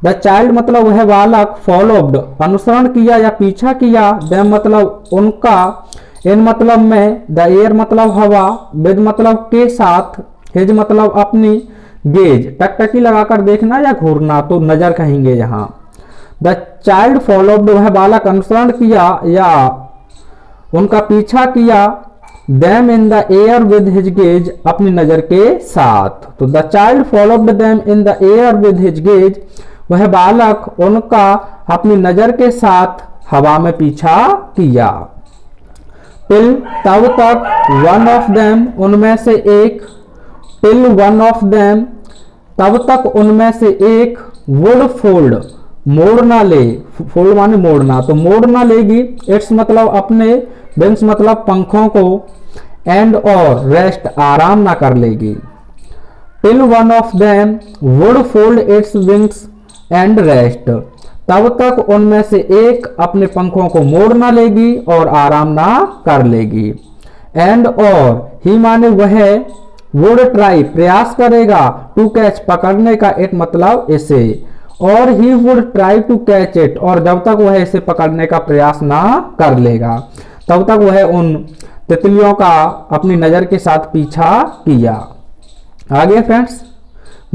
द चाइल्ड मतलब वह बालक, फॉलोड अनुसरण किया या पीछा किया, देम मतलब उनका, इन मतलब में, द एयर मतलब हवा, विद मतलब के साथ, हिज मतलब अपनी, गेज टकटकी लगाकर देखना या घूरना, तो नजर कहेंगे यहाँ। द चाइल्ड फॉलोड, वह बालक अनुसरण किया या उनका पीछा किया, them in the air with his gaze, अपनी नजर के साथ। तो the child followed them in the air with his gaze, वह बालक उनका अपनी नजर के साथ हवा में पीछा किया। टिल तब तक, वन ऑफ देम उनमें से एक, टिल वन ऑफ देम तब तक उनमें से एक, वुड फोल्ड मोड़ ना ले, फोल्ड माने मोड़ना, तो मोड़ ना लेगी, इट्स मतलब अपने, विंग्स मतलब पंखों को, एंड और रेस्ट आराम ना कर लेगी। Till one of them would fold its wings and rest, तब तक उनमें से एक अपने पंखों को मोड़ ना लेगी और आराम ना कर लेगी। एंड और, ही माने वह, वुड ट्राई प्रयास करेगा, टू कैच पकड़ने का, इट मतलब इसे, और he would try to catch it, और जब तक वह इसे पकड़ने का प्रयास ना कर लेगा तब तक वह उन तितलियों का अपनी नजर के साथ पीछा किया। आगे फ्रेंड्स,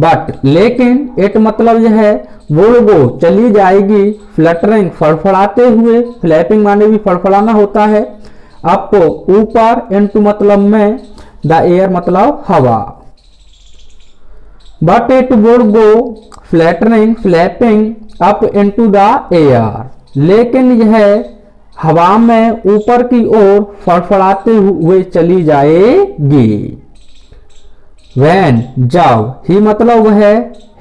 बट लेकिन, इट मतलब यह है, वुड गो चली जाएगी, फ्लटरिंग फड़फड़ाते हुए, फ्लैपिंग माने भी फड़फड़ाना होता है, अप ऊपर, इनटू मतलब में, द एयर मतलब हवा। But it would go fluttering flapping up into the air, लेकिन यह हवा में ऊपर की ओर फड़फड़ाते हुए चली जाएगी। वैन जब, ही मतलब वह,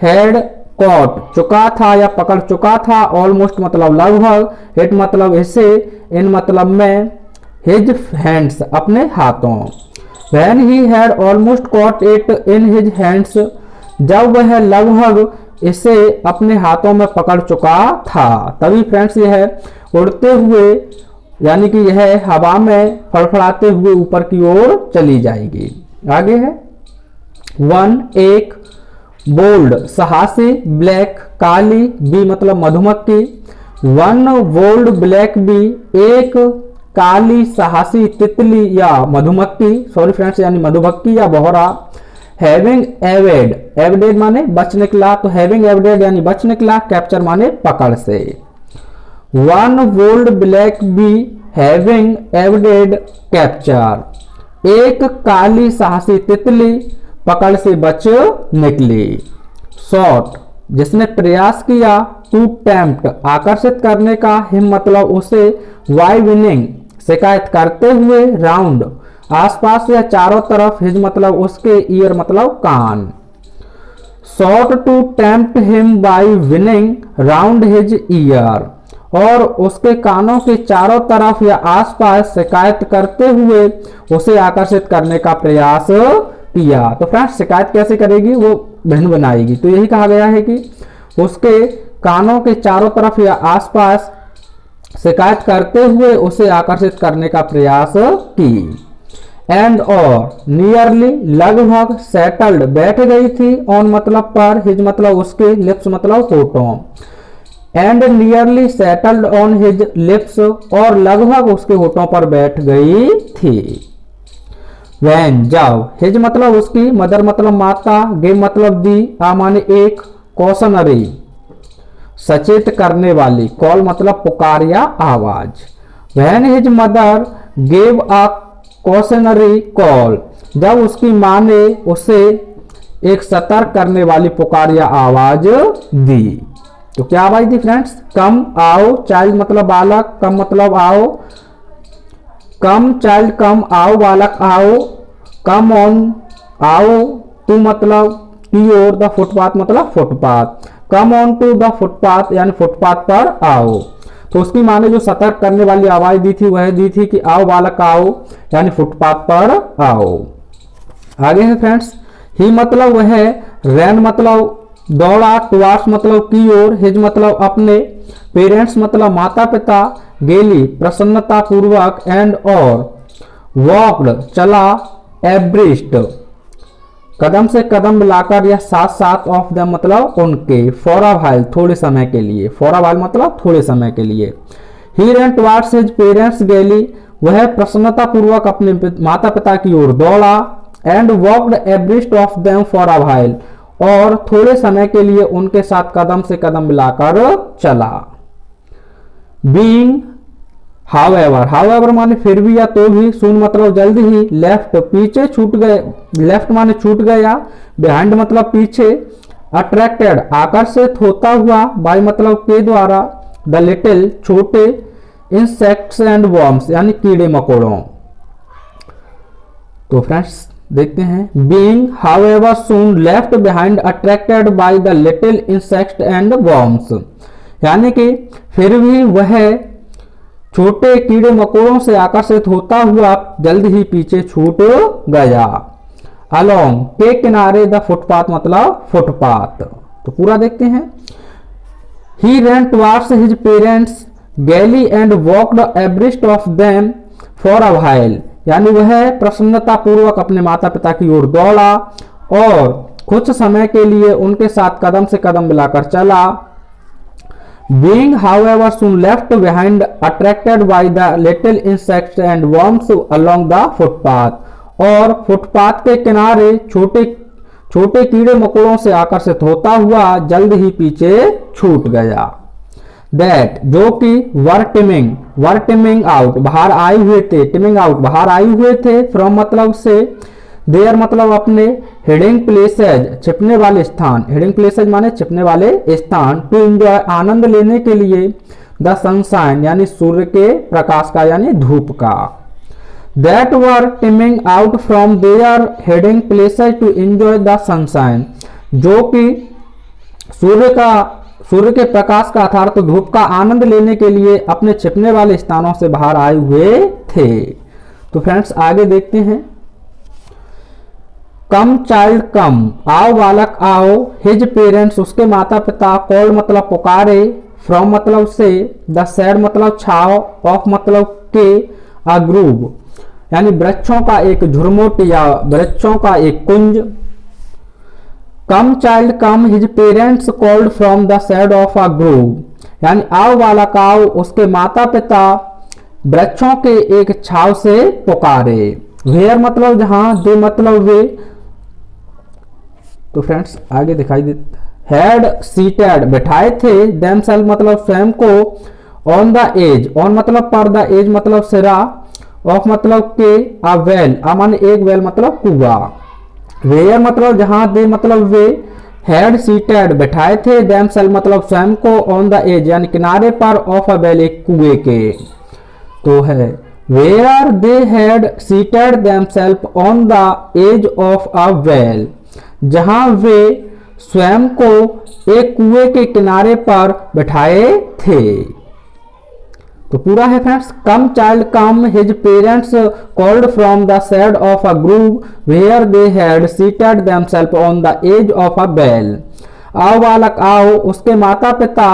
हैड कॉट चुका था या पकड़ चुका था, ऑलमोस्ट मतलब लगभग, हिट मतलब इसे, इन मतलब में, हिज हैंड्स अपने हाथों। When he had almost caught it in his hands, जब वह लगभग इसे अपने हाथों में पकड़ चुका था, तभी फ्रेंड्स यह उड़ते हुए, यानी कि यह हवा में फड़फड़ाते हुए ऊपर की ओर चली जाएगी। आगे है, वन एक, बोल्ड साहसी, ब्लैक काली, बी मतलब मधुमक्खी, वन बोल्ड ब्लैक बी, एक काली साहसी तितली या मधुमक्खी, सॉरी फ्रेंड्स यानी मधुमक्खी या बोहरा, हैविंग एवेड, एवडेड माने बच निकला, तो हैविंग एवडेड यानी बच निकला, कैप्चर माने पकड़ से। One bold black bee having evaded capture, एक काली साहसी तितली पकड़ से बच निकली। शॉट, जिसने प्रयास किया, टू टेम्प्ट आकर्षित करने का, हिम मतलब उसे, वाई विनिंग शिकायत करते हुए, राउंड आसपास या चारों तरफ, हिज मतलब उसके, ईयर मतलब कान। Sought to tempt him by whining round his ear, और उसके कानों के चारों तरफ या आसपास शिकायत करते हुए उसे आकर्षित करने का प्रयास किया। तो फ्रेंड्स शिकायत कैसे करेगी, वो भिन्न बनाएगी, तो यही कहा गया है कि उसके कानों के चारों तरफ या आसपास शिकायत करते हुए उसे आकर्षित करने का प्रयास की। एंड और, नियरली लगभग, सेटल्ड बैठ गई थी, ऑन मतलब पर, हिज मतलब उसके, लिप्स मतलब होठों, and nearly settled on his lips, और लगभग उसके होठों पर बैठ गई थी। वैन जब, हिज मतलब उसकी, मदर मतलब माता, गिव मतलब दी, आ माने एक, कॉशनरी सचेत करने वाली, कॉल मतलब पुकार या आवाज। When his mother gave a cautionary call, जब उसकी मां ने उसे एक सतर्क करने वाली पुकार या आवाज दी। तो क्या आवाज दी फ्रेंड्स, कम आओ, चाइल्ड मतलब बालक, कम मतलब आओ, कम चाइल्ड कम आओ, बालक आओ, कम ऑन आओ, टू मतलब की ओर, द फुटपाथ मतलब footpath, come on to the footpath यानी फुटपाथ पर आओ। तो उसकी मां ने जो सतर्क करने वाली आवाज दी थी वह दी थी कि आओ बालक आओ, यानी फुटपाथ पर आओ। आगे है फ्रेंड्स, ही मतलब वह, रैन मतलब दौड़ा, टुवार्ड्स मतलब की ओर, हिज मतलब अपने, पेरेंट्स मतलब माता पिता, गेली प्रसन्नता पूर्वक, एंड और, वॉक्ड चला, एब्रिस्ट कदम से कदम मिलाकर या साथ साथ, ऑफ द मतलब उनके, फॉर अ व्हाइल थोड़े समय के लिए, फॉर अ व्हाइल मतलब थोड़े समय के लिए, he ran towards his parents gaily, वह प्रसन्नता पूर्वक अपने माता पिता की ओर दौड़ा। And walked abreast of them for a while, और थोड़े समय के लिए उनके साथ कदम से कदम मिलाकर चला। बीइंग हाउएवर, हाउएवर माने फिर भी या तो भी, सून मतलब जल्द ही, लेफ्ट पीछे छूट गए, लेफ्ट माने छूट गया, बिहाइंड मतलब पीछे, अट्रैक्टेड आकर्षित होता हुआ, बाय मतलब के द्वारा, द लिटिल छोटे, इंसेक्ट्स एंड वर्म्स यानी कीड़े मकोड़ों। तो फ्रेंड्स देखते हैं, being however soon left behind attracted by the little insects and worms, यानी कि फिर भी वह छोटे कीड़े मकोड़ों से आकर्षित होता हुआ जल्द ही पीछे छूट गया। अलोंग के किनारे, द फुटपाथ मतलब फुटपाथ। तो पूरा देखते हैं, he ran towards his parents gaily and walked abreast of them for a while, यानी वह प्रसन्नता पूर्वक अपने माता पिता की ओर दौड़ा और कुछ समय के लिए उनके साथ कदम से कदम मिलाकर चला। Being however soon left behind, attracted by the little insects and worms along the footpath, और फुटपाथ के किनारे छोटे छोटे कीड़े मकोड़ों से आकर्षित होता हुआ जल्द ही पीछे छूट गया। That जो कि वर टिमिंग आउट बाहर आए हुए थे, टिमिंग आउट बाहर आए हुए थे, फ्रॉम मतलब से, देयर मतलब अपने, हिडिंग प्लेसेज छिपने वाले स्थान, हिडिंग प्लेसेज माने छिपने वाले स्थान, टू एंजॉय आनंद लेने के लिए, द सनशाइन यानी सूर्य के प्रकाश का यानी धूप का। That were teeming out from their hiding places to enjoy the sunshine, जो कि सूर्य के प्रकाश का अर्थात धूप का आनंद लेने के लिए अपने छिपने वाले स्थानों से बाहर आए हुए थे। तो फ्रेंड्स आगे देखते हैं, कम चाइल्ड कम, आओ बालक आओ, हिज पेरेंट्स उसके माता पिता, कॉल्ड मतलब पुकारे, फ्रॉम मतलब से, द सैड मतलब छाव, ऑफ मतलब के, अ ग्रूव यानी वृक्षों का एक झुरमुट या वृक्षों का एक कुंज। Come child come, his parents called from the shade of a grove, यानी आओ बालक आओ, उसके माता पिता वृक्षों के एक छाव से पुकारे। वेयर मतलब जहां, दे मतलब वे। तो फ्रेंड्स आगे दिखाई देता, हैड सीटेड बैठाए थे, देमसेल्फ मतलब स्वयं को, ऑन द एज, ऑन मतलब पर, द एज मतलब सिरा, ऑफ मतलब के, अ वेल, अ माने एक, वेल मतलब कुआ। वेयर मतलब जहां, दे मतलब वे, हैड सीटेड बैठाए थे, देमसेल्फ मतलब स्वयं को, ऑन द एज यानी किनारे पर, ऑफ अ वेल एक कुएं के। तो है where they had seated themselves on the edge of a well, जहां वे स्वयं को एक कुएं के किनारे पर बैठाए थे। तो पूरा है friends, come child come, his parents called from the shade of a grove, where they had seated themselves on the edge of a well. आओ बालक आओ, उसके माता पिता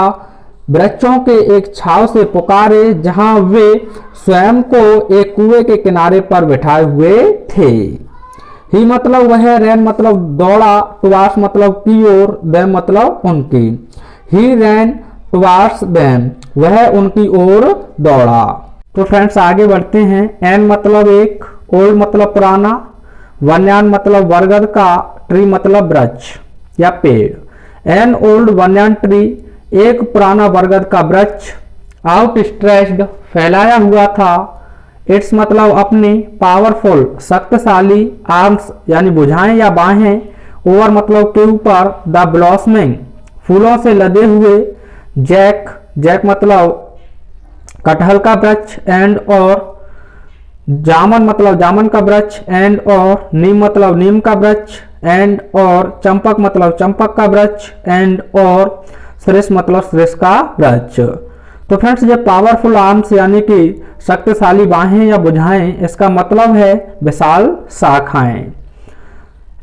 वृक्षों के एक छाव से पुकारे, जहां वे स्वयं को एक कुएं के किनारे पर बैठाए हुए थे। ही मतलब वह, रैन मतलब दौड़ा, टुवार्ड्स मतलब की ओर, देम मतलब उनकी। ही रैन टुवार्ड्स देम, वह उनकी ओर दौड़ा। तो फ्रेंड्स आगे बढ़ते हैं, एन मतलब एक, ओल्ड मतलब पुराना, वन्यान मतलब बरगद का, ट्री मतलब वृक्ष या पेड़। एन ओल्ड वन्यान ट्री, एक पुराना बरगद का वृक्ष, आउट स्ट्रेच्ड फैलाया हुआ था, इट्स मतलब अपनी, पावरफुल शक्तिशाली, आर्म्स यानी भुजाएं या बाहें, ओवर मतलब के ऊपर, द ब्लॉसमिंग फूलों से लदे हुए, जैक, जैक मतलब कटहल का वृक्ष, एंड और जामन मतलब जामन का वृक्ष, एंड और नीम मतलब नीम का वृक्ष, एंड और चंपक मतलब चंपक का वृक्ष, एंड और श्रेष्ठ मतलब श्रेष्ठ का वृक्ष। तो फ्रेंड्स ये पावरफुल आर्म्स यानी कि शक्तिशाली बाहें या भुजाएं, इसका मतलब है विशाल शाखाएं।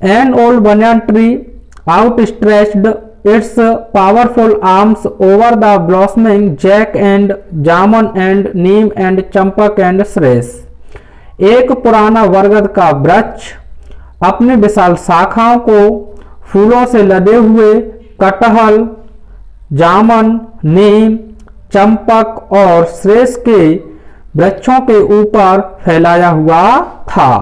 An old banyan tree outstretched its powerful arms over the blossoming jack and jamun and neem and champak and sirisha. एक पुराना बरगद का वृक्ष अपने विशाल शाखाओं को फूलों से लदे हुए कटहल, जामन, नीम चंपक और श्रेष के वृक्षों के ऊपर फैलाया हुआ था।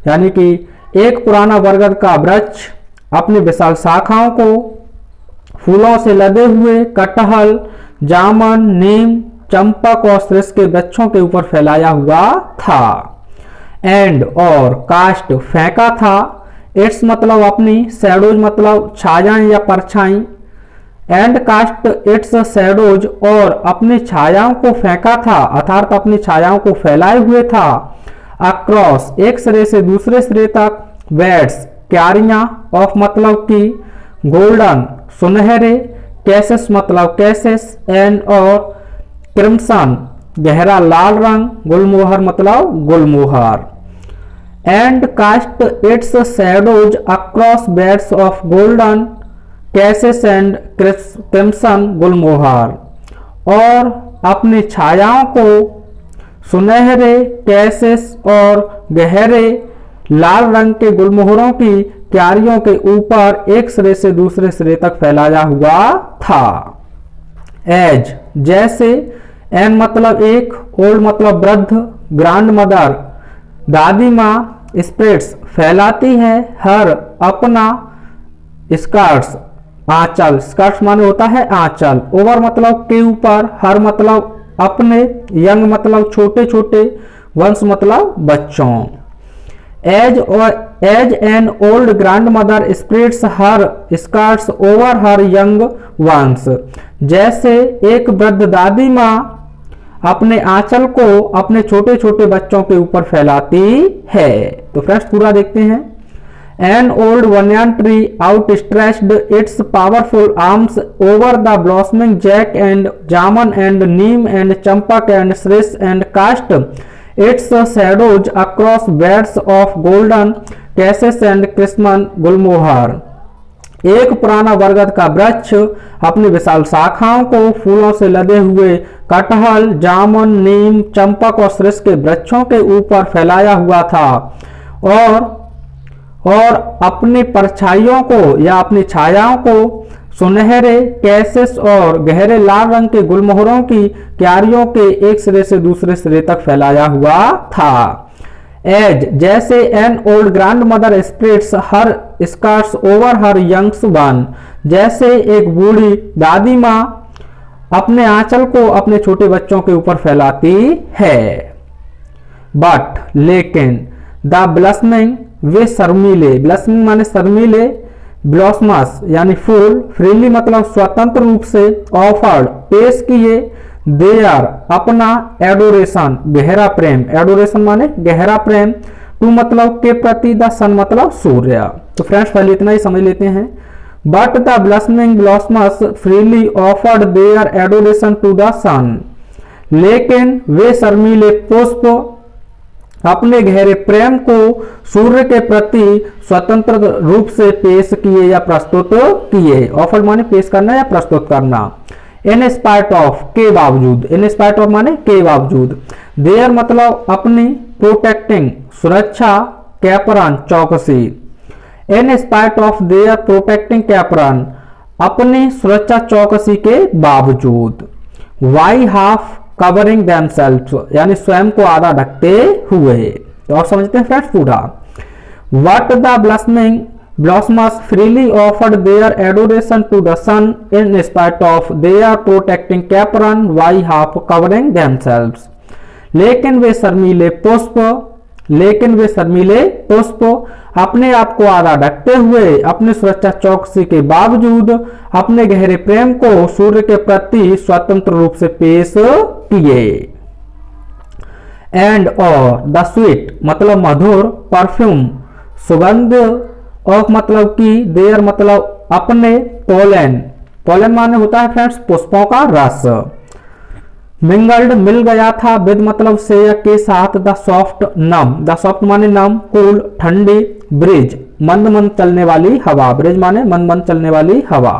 यानी कि एक पुराना बरगद का वृक्ष अपनी विशाल शाखाओं को फूलों से लदे हुए कटहल, जामुन, नीम, चंपक और श्रेष के वृक्षों के ऊपर फैलाया हुआ था। एंड और कास्ट फेंका था। इट्स मतलब अपनी, शैडोज मतलब छायाएं या परछाई। एंड कास्ट इट्स शैडोज और अपनी छायाओं को फेंका था अर्थात अपनी छायाओं को फैलाए हुए था। अक्रॉस एक सिरे से दूसरे सिरे तक। बेड्स क्यारियां। ऑफ मतलब की। गोल्डन सुनहरे। कैसेस मतलब कैसेस। एंड और क्रिम्सन गहरा लाल रंग। गुलमोहर मतलब गुलमोहर। And cast its shadows across beds of golden cassis and crimson gulmohur. और अपनी छायाओं को सुनहरे, कैसेस और गहरे लाल रंग के गुलमोहरों की क्यारियों के ऊपर एक सिरे से दूसरे सिरे तक फैलाया हुआ था। एज जैसे। एन मतलब एक। ओल्ड मतलब वृद्ध। ग्रैंड मदर दादी माँ। स्प्रेड्स फैलाती है। हर अपना। स्कर्ट्स आंचल। स्कर्ट्स माने होता है आंचल। ओवर मतलब के ऊपर। हर मतलब अपने। यंग मतलब छोटे छोटे। वंश मतलब बच्चों। As an old grandmother spreads her skirts over her young ones. जैसे एक वृद्ध दादी माँ अपने आंचल को अपने छोटे छोटे बच्चों के ऊपर फैलाती है। तो फ्रेंड्स पूरा देखते हैं। An old banyan tree outstretched its powerful arms over the blossoming jack and jamun and neem and champak and shresh and cast its shadows across beds of golden cassis and crimson गुलमोहर। एक पुराना बरगद का वृक्ष अपनी विशाल शाखाओं को फूलों से लदे हुए कटहल, जामुन, नीम, चंपक और श्रेष के वृक्षों के ऊपर फैलाया हुआ था और अपनी परछाइयों को या अपनी छायाओं को सुनहरे, कैसेस और गहरे लाल रंग के गुलमोहरों की क्यारियों के एक सिरे से दूसरे सिरे तक फैलाया हुआ था। एज जैसे an old grandmother spreads her skirts over her youngs one. जैसे एक बूढ़ी दादी माँ अपने आंचल को अपने छोटे बच्चों के ऊपर फैलाती है। बट लेकिन द ब्लसमिंग वे शर्मीले। ब्लसमिंग माने शर्मीले। ब्लॉसमस यानी फूल। फ्रीली मतलब स्वतंत्र रूप से। ऑफर्ड पेश किए। देयर अपना। एडोरेशन गहरा प्रेम। एडोरेशन माने गहरा प्रेम। टू मतलब के प्रति। द सन मतलब सूर्य। तो फ्रेंड्स पहले इतना ही समझ लेते हैं। But the blossoming blossoms freely offered their adoration to the sun. लेकिन वे शर्मीले पुष्प अपने गहरे प्रेम को सूर्य के प्रति स्वतंत्र रूप से पेश किए या प्रस्तुत किए। ऑफर माने पेश करना या प्रस्तुत करना। इन स्पाइट ऑफ के बावजूद। इन स्पाइट ऑफ माने के बावजूद। देयर मतलब अपनी। प्रोटेक्टिंग सुरक्षा। कैपरन चौकसी। In spite of their protecting chaperon अपनी सुरक्षा चौकसी के बावजूद। वाई हाफ कवरिंग देमसेल्व्स यानी स्वयं को आधा ढकते हुए। तो और समझते हैं फ्रेंड्स पूरा। But the blossoming blossoms freely offered their adoration to the sun in spite of their protecting chaperon by half covering themselves. लेकिन वे शर्मीले पुष्प अपने आप को आधा ढकते हुए अपनी सुरक्षा चौकसी के बावजूद अपने गहरे प्रेम को सूर्य के प्रति स्वतंत्र रूप से पेश किए। एंड और द स्वीट मतलब मधुर। परफ्यूम सुगंध। ऑफ मतलब की। देयर मतलब अपने। पोलन माने होता है फ्रेंड्स पुष्पों का रस। मिंगल्ड मिल गया था। विद मतलब से या के साथ। द सॉफ्ट नम। द सॉफ्ट माने नम कूल ठंडी। ब्रिज मंद मंद चलने वाली हवा। ब्रिज माने मंद मंद चलने वाली हवा।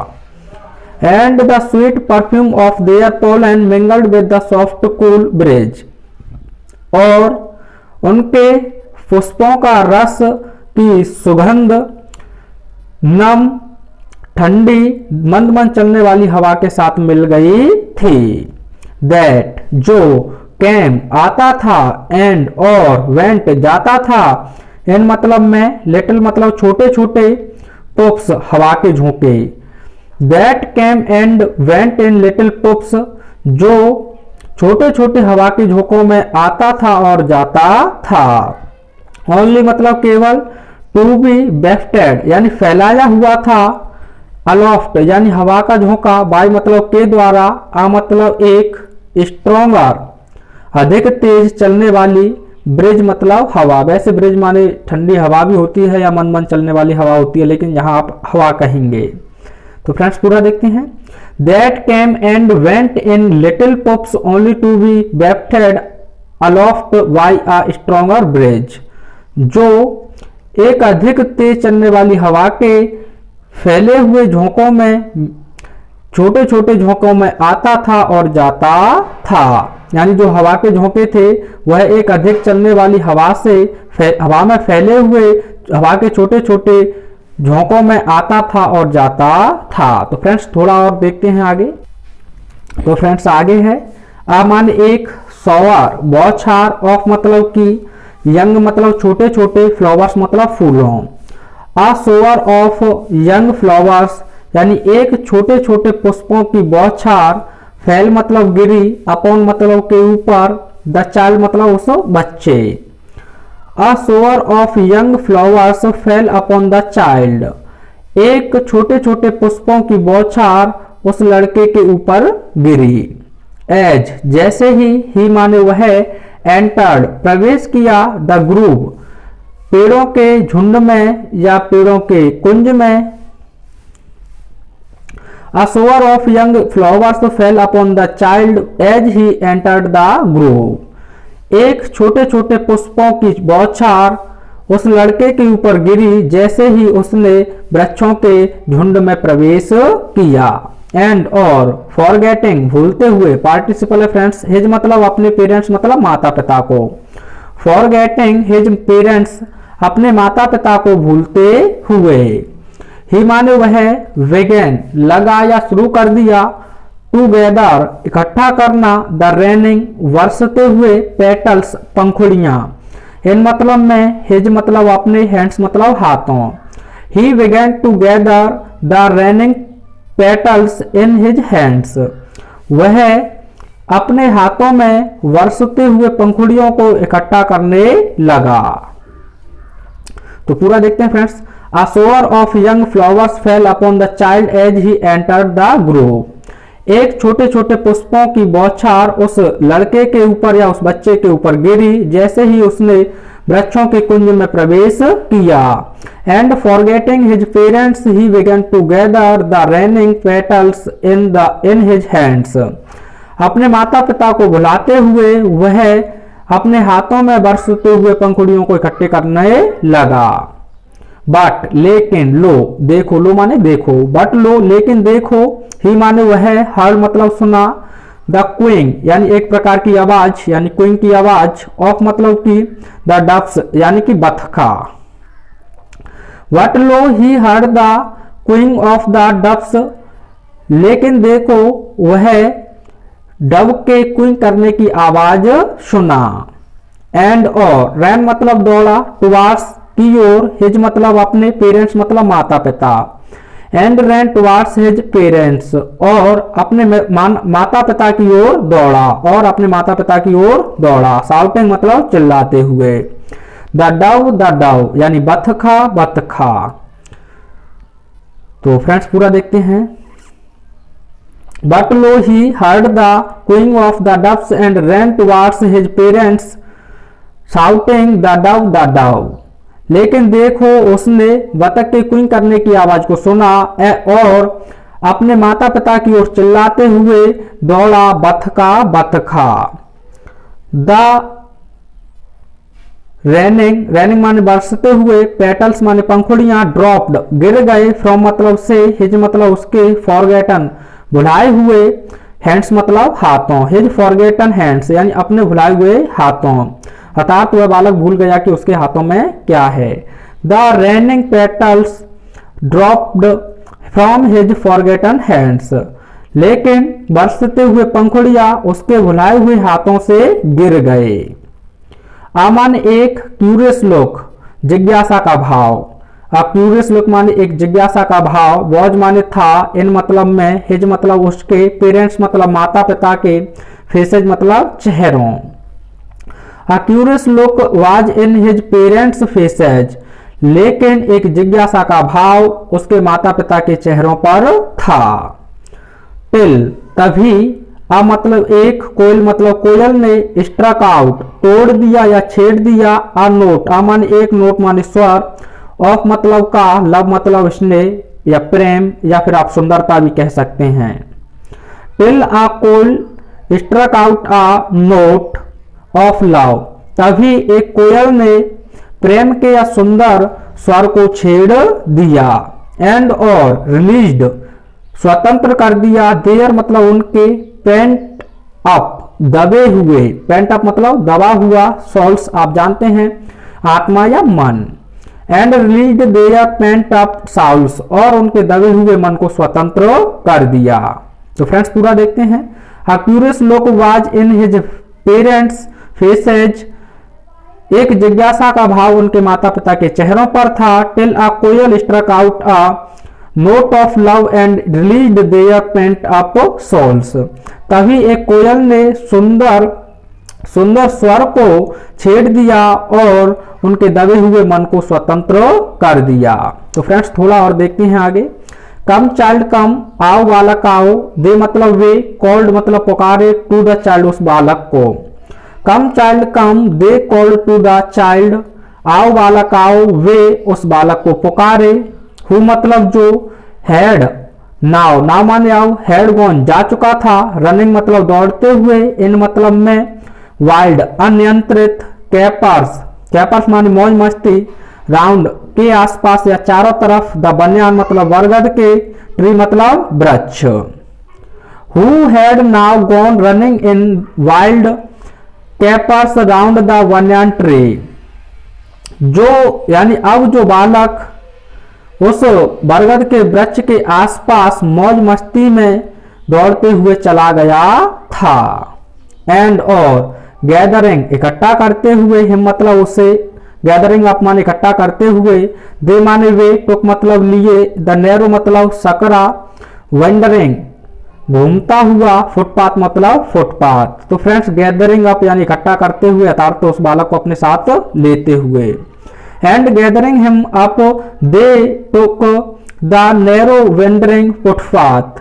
And the sweet perfume of their pollen mingled with the soft cool bridge. और उनके पुष्पों का रस की सुगंध नम ठंडी मंद मंद चलने वाली हवा के साथ मिल गई थे, दैट जो, कैम आता था, एंड और वेंट जाता था, इन मतलब में, लिटिल मतलब छोटे छोटे, पुफ्स हवा के झोंके, that came and went in little puffs जो छोटे छोटे हवा के झोंकों में आता था और जाता था, ओनली मतलब केवल, टू बी बेफ्टेड यानी फैलाया हुआ था, अलोफ्ट यानी हवा का झोंका, बाय मतलब के द्वारा, आ मतलब एक, स्ट्रोंगर अधिक तेज चलने वाली, ब्रिज मतलब हवा, वैसे ब्रिज माने ठंडी हवा भी होती है या मंद मंद चलने वाली हवा होती है, लेकिन यहाँ आप हवा कहेंगे। तो फ्रेंड्स पूरा देखते हैं, that came and went in little puffs only to be wafted aloft by a stronger breeze, जो एक अधिक तेज चलने वाली हवा के फैले हुए झोंकों में, छोटे छोटे झोंकों में आता था और जाता था, यानी जो हवा के झोंके थे वह एक अधिक चलने वाली हवा से हवा में फैले हुए हवा के छोटे छोटे झोंकों में आता था और जाता था। तो फ्रेंड्स थोड़ा और देखते हैं आगे। तो फ्रेंड्स आगे है, मान एक, सॉवर बौछार, ऑफ मतलब की, यंग मतलब छोटे छोटे, फ्लावर्स मतलब फूलों, आ सोवर ऑफ यंग फ्लावर्स यानी एक छोटे छोटे पुष्पों की बौछार, फैल मतलब गिरी, अपॉन मतलब के ऊपर, द चाइल्ड मतलब उस बच्चे, a shower of young flowers fell upon the child, एक छोटे छोटे पुष्पों की बौछार उस लड़के के ऊपर गिरी, एज जैसे ही माने वह, एंटर्ड प्रवेश किया, द ग्रूव पेड़ों के झुंड में या पेड़ों के कुंज में, A shower of young flowers fell upon the child as he entered the grove. एक छोटे छोटे पुष्पों की बौछार उस लड़के के ऊपर गिरी जैसे ही उसने वृक्षों के झुंड में प्रवेश किया। एंड और फॉरगेटिंग भूलते हुए, पार्टिसिपल है फ्रेंड्स, हिज मतलब अपने पेरेंट्स मतलब माता पिता को, फॉरगेटिंग हिज पेरेंट्स अपने माता पिता को भूलते हुए, ही माने वह, वेगन लगा या शुरू कर दिया, टूगेदर इकट्ठा करना, द रेनिंग वर्षते हुए, पेटल्स पंखुड़ियां, इन मतलब में, हिज मतलब अपने, हैंड्स मतलब हाथों, he began to gather the raining petals in his hands, वह अपने हाथों में वर्षते हुए पंखुड़ियों को इकट्ठा करने लगा। तो पूरा देखते हैं friends, A shower of young flowers fell upon the child as he entered the grove. एक छोटे छोटे पुष्पों की बौछार उस लड़के के ऊपर या उस बच्चे के ऊपर गिरी जैसे ही उसने वृक्षों के कुंज में प्रवेश किया। And forgetting his parents, he began to gather the raining petals in his hands. अपने माता पिता को भुलाते हुए वह अपने हाथों में बरसते हुए पंखुड़ियों को इकट्ठे करने लगा। बट लेकिन, लो देखो, लो माने देखो, बट लो लेकिन देखो, ही माने वह, हर मतलब सुना, द क्विंग यानी एक प्रकार की आवाज यानी क्विंग की आवाज, ऑफ मतलब की, द डब्स यानी कि बतखा, but lo he heard the cooing of the doves, लेकिन देखो वह डब के क्विंग करने की आवाज सुना। एंड और रैन मतलब दौड़ा, टुवार्ड्स की ओर, हिज मतलब अपने, पेरेंट्स मतलब माता पिता, and ran towards his parents और अपने माता पिता की ओर दौड़ा, और अपने माता पिता की ओर दौड़ा, शाउटिंग मतलब चिल्लाते हुए, द डव यानी बतखा बतखा। तो फ्रेंड्स पूरा देखते हैं, but lo he heard the cooing of the doves and ran towards his parents shouting the Dove, लेकिन देखो उसने बतख के क्विंग करने की आवाज को सुना और अपने माता पिता की ओर चिल्लाते हुए दौड़ा, बतखा बतखा। द रेनिंग माने बरसते हुए, पेटल्स माने पंखुड़ियां, ड्रॉप्ड गिर गए, फ्रॉम मतलब से, हिज मतलब उसके, फॉरगेटन भुलाए हुए, हैंड्स मतलब हाथों, हिज फॉरगेटन हैंड्स यानी अपने भुलाए हुए हाथों, अर्थात वह बालक भूल गया कि उसके हाथों में क्या है। The raining petals dropped from his forgotten hands, लेकिन बरसते हुए पंखुड़ियां उसके भुलाए हुए हाथों से गिर गए। आ माने एक क्यूरियस लुक, जिज्ञासा का भाव। अब क्यूरियस लुक माने एक जिज्ञासा का भाव, वॉज माने था, इन मतलब में, हिज मतलब उसके, पेरेंट्स मतलब माता पिता के, फेसेज मतलब चेहरों। A curious look was in his parents' faces, लेकिन एक जिज्ञासा का भाव उसके माता पिता के चेहरों पर था। टिल तभी, आ मतलब एक, कोयल मतलब कोयल ने, स्ट्रक आउट तोड़ दिया या छेड़ दिया, आ नोट, आ माने एक, नोट माने स्वर, ऑफ मतलब का, लव मतलब स्नेह या प्रेम या फिर आप सुंदरता भी कह सकते हैं। Till a koel struck out a note of love, तभी एक कोयल ने प्रेम के या सुंदर स्वर को छेड़ दिया। एंड और रिलीज्ड स्वतंत्र कर दिया, देयर मतलब उनके, पेंट अप दबे हुए, पेंट अप मतलब दबा हुआ, सोल्स आप जानते हैं आत्मा या मन। And released their pent up souls, और उनके दबे हुए मन को स्वतंत्र कर दिया। तो फ्रेंड्स पूरा देखते हैं। A curious look was in his parents' faces, एक जिज्ञासा का भाव उनके माता पिता के चेहरों पर था। Till a coil struck out a note of love and released their pent up souls, तभी एक कोयल ने सुंदर सुंदर स्वर को छेड़ दिया और उनके दबे हुए मन को स्वतंत्र कर दिया। तो फ्रेंड्स थोड़ा और देखते हैं आगे। कम चाइल्ड कम, आओ बालक आओ, दे मतलब वे, कॉल्ड मतलब पुकारे, टू द चाइल्ड उस बालक को। Come child come, they called to the child, आओ बालक आओ, वे उस बालक को पुकारे। हु मतलब जो, हैड नाउ, नाउ माने आओ, हैड गॉन जा चुका था, रनिंग मतलब दौड़ते हुए, इन मतलब में, वाइल्ड अनियंत्रित, कैपर्स, कैपर्स माने मौज मस्ती, राउंड के आसपास या चारों तरफ, द बनियान मतलब बरगद के, ट्री मतलब वृक्ष। Who had now gone running in wild capers round the banyan tree, जो यानी अब जो बालक उस बरगद के वृक्ष के आसपास मौज मस्ती में दौड़ते हुए चला गया था। एंड और गैदरिंग इकट्ठा करते हुए, हिम मतलब उसे, गैदरिंग अप माने इकट्ठा करते हुए, दे माने वे, टुक मतलब लिए, द नैरो मतलब सकरा, वंडरिंग घूमता हुआ, फुटपाथ मतलब फुटपाथ। तो फ्रेंड्स गैदरिंग अप यानी इकट्ठा करते हुए अर्थात तो उस बालक को अपने साथ लेते हुए। And gathering him up they took the narrow wandering footpath,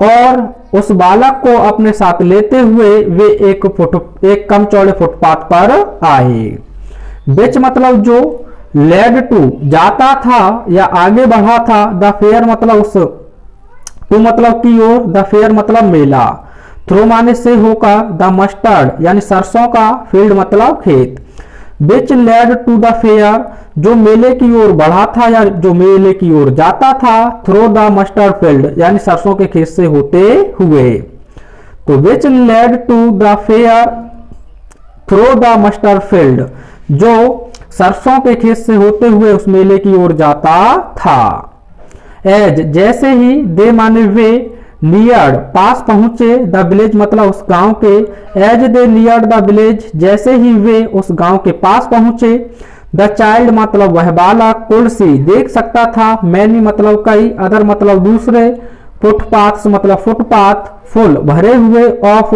और उस बालक को अपने साथ लेते हुए वे एक कम चौड़े फुटपाथ पर आए। बिच मतलब जो, लेड टू जाता था या आगे बढ़ा था, द फेयर मतलब उस, टू मतलब की ओर, द फेयर मतलब मेला, थ्रो माने से होकर, द मस्टर्ड यानी सरसों का, फील्ड मतलब खेत। बिच लेड टू द फेयर, जो मेले की ओर बढ़ा था या जो मेले की ओर जाता था, थ्रो द मस्टर्ड फील्ड यानी सरसों के खेत से होते हुए। तो which led to the fair through the mustard field, जो सरसों के खेत से होते हुए उस मेले की ओर जाता था। एज जैसे ही, दे माने वे, नियर्ड पास पहुंचे, द विलेज मतलब उस गांव के, as they neared the village, जैसे ही वे उस गांव के पास पहुंचे, द चाइल्ड मतलब वह बालक, कुड सी देख सकता था, मैनी मतलब कई, अदर मतलब दूसरे, फुटपाथ्स मतलब फुटपाथ, फुल भरे हुए, ऑफ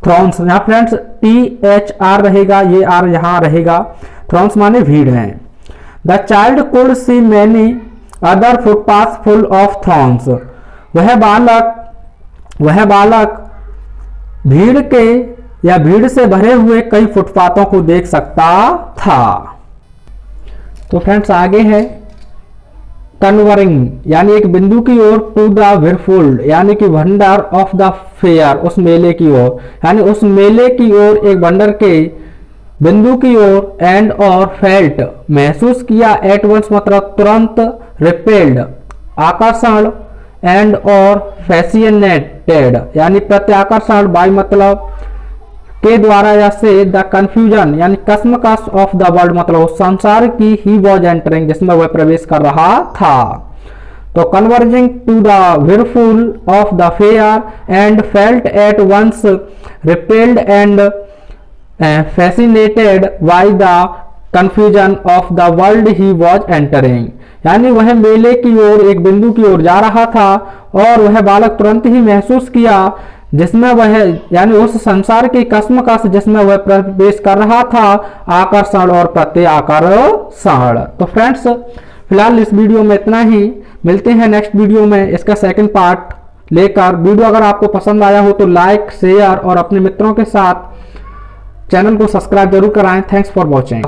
थ्रॉन्स, यहाँ फ्रेंड्स THR रहेगा, ये आर यहाँ रहेगा, थ्रॉन्स माने भीड़ है। The child could see many other footpath full of Thrones, वह बालक भीड़ के या भीड़ से भरे हुए कई फुटपाथों को देख सकता था। तो फ्रेंड्स आगे है कन्वरिंग यानी एक बिंदु की ओर, टू द विरफुल्ड यानी कि भंडार, ऑफ द फेयर उस मेले की ओर, यानी उस मेले की ओर एक भंडार के बिंदु की ओर, एंड और फेल्ट महसूस किया, एट वंस मतलब तुरंत, रिपेल्ड आकर्षण, एंड और फैसिनेटेड यानी प्रत्याकर्षण, बाय मतलब के द्वारा या से, द कंफ्यूजन यानी कसमकस, ऑफ द वर्ल्ड मतलब उस संसार की, ही वॉज एंटरिंग जिसमें वह प्रवेश कर रहा था। तो converging to the whirlpool of the fair and felt at once repelled and fascinated by the confusion of the world he was entering. यानी वह मेले की ओर एक बिंदु की ओर जा रहा था और वह बालक तुरंत ही महसूस किया जिसमें वह यानी उस संसार की कश्मकश जिसमें वह प्रवेश कर रहा था, आकर्षण और प्रत्यय आकर्षण। तो फ्रेंड्स फिलहाल इस वीडियो में इतना ही, मिलते हैं नेक्स्ट वीडियो में इसका सेकंड पार्ट लेकर। वीडियो अगर आपको पसंद आया हो तो लाइक शेयर और अपने मित्रों के साथ चैनल को सब्सक्राइब जरूर कराएं। Thanks for watching.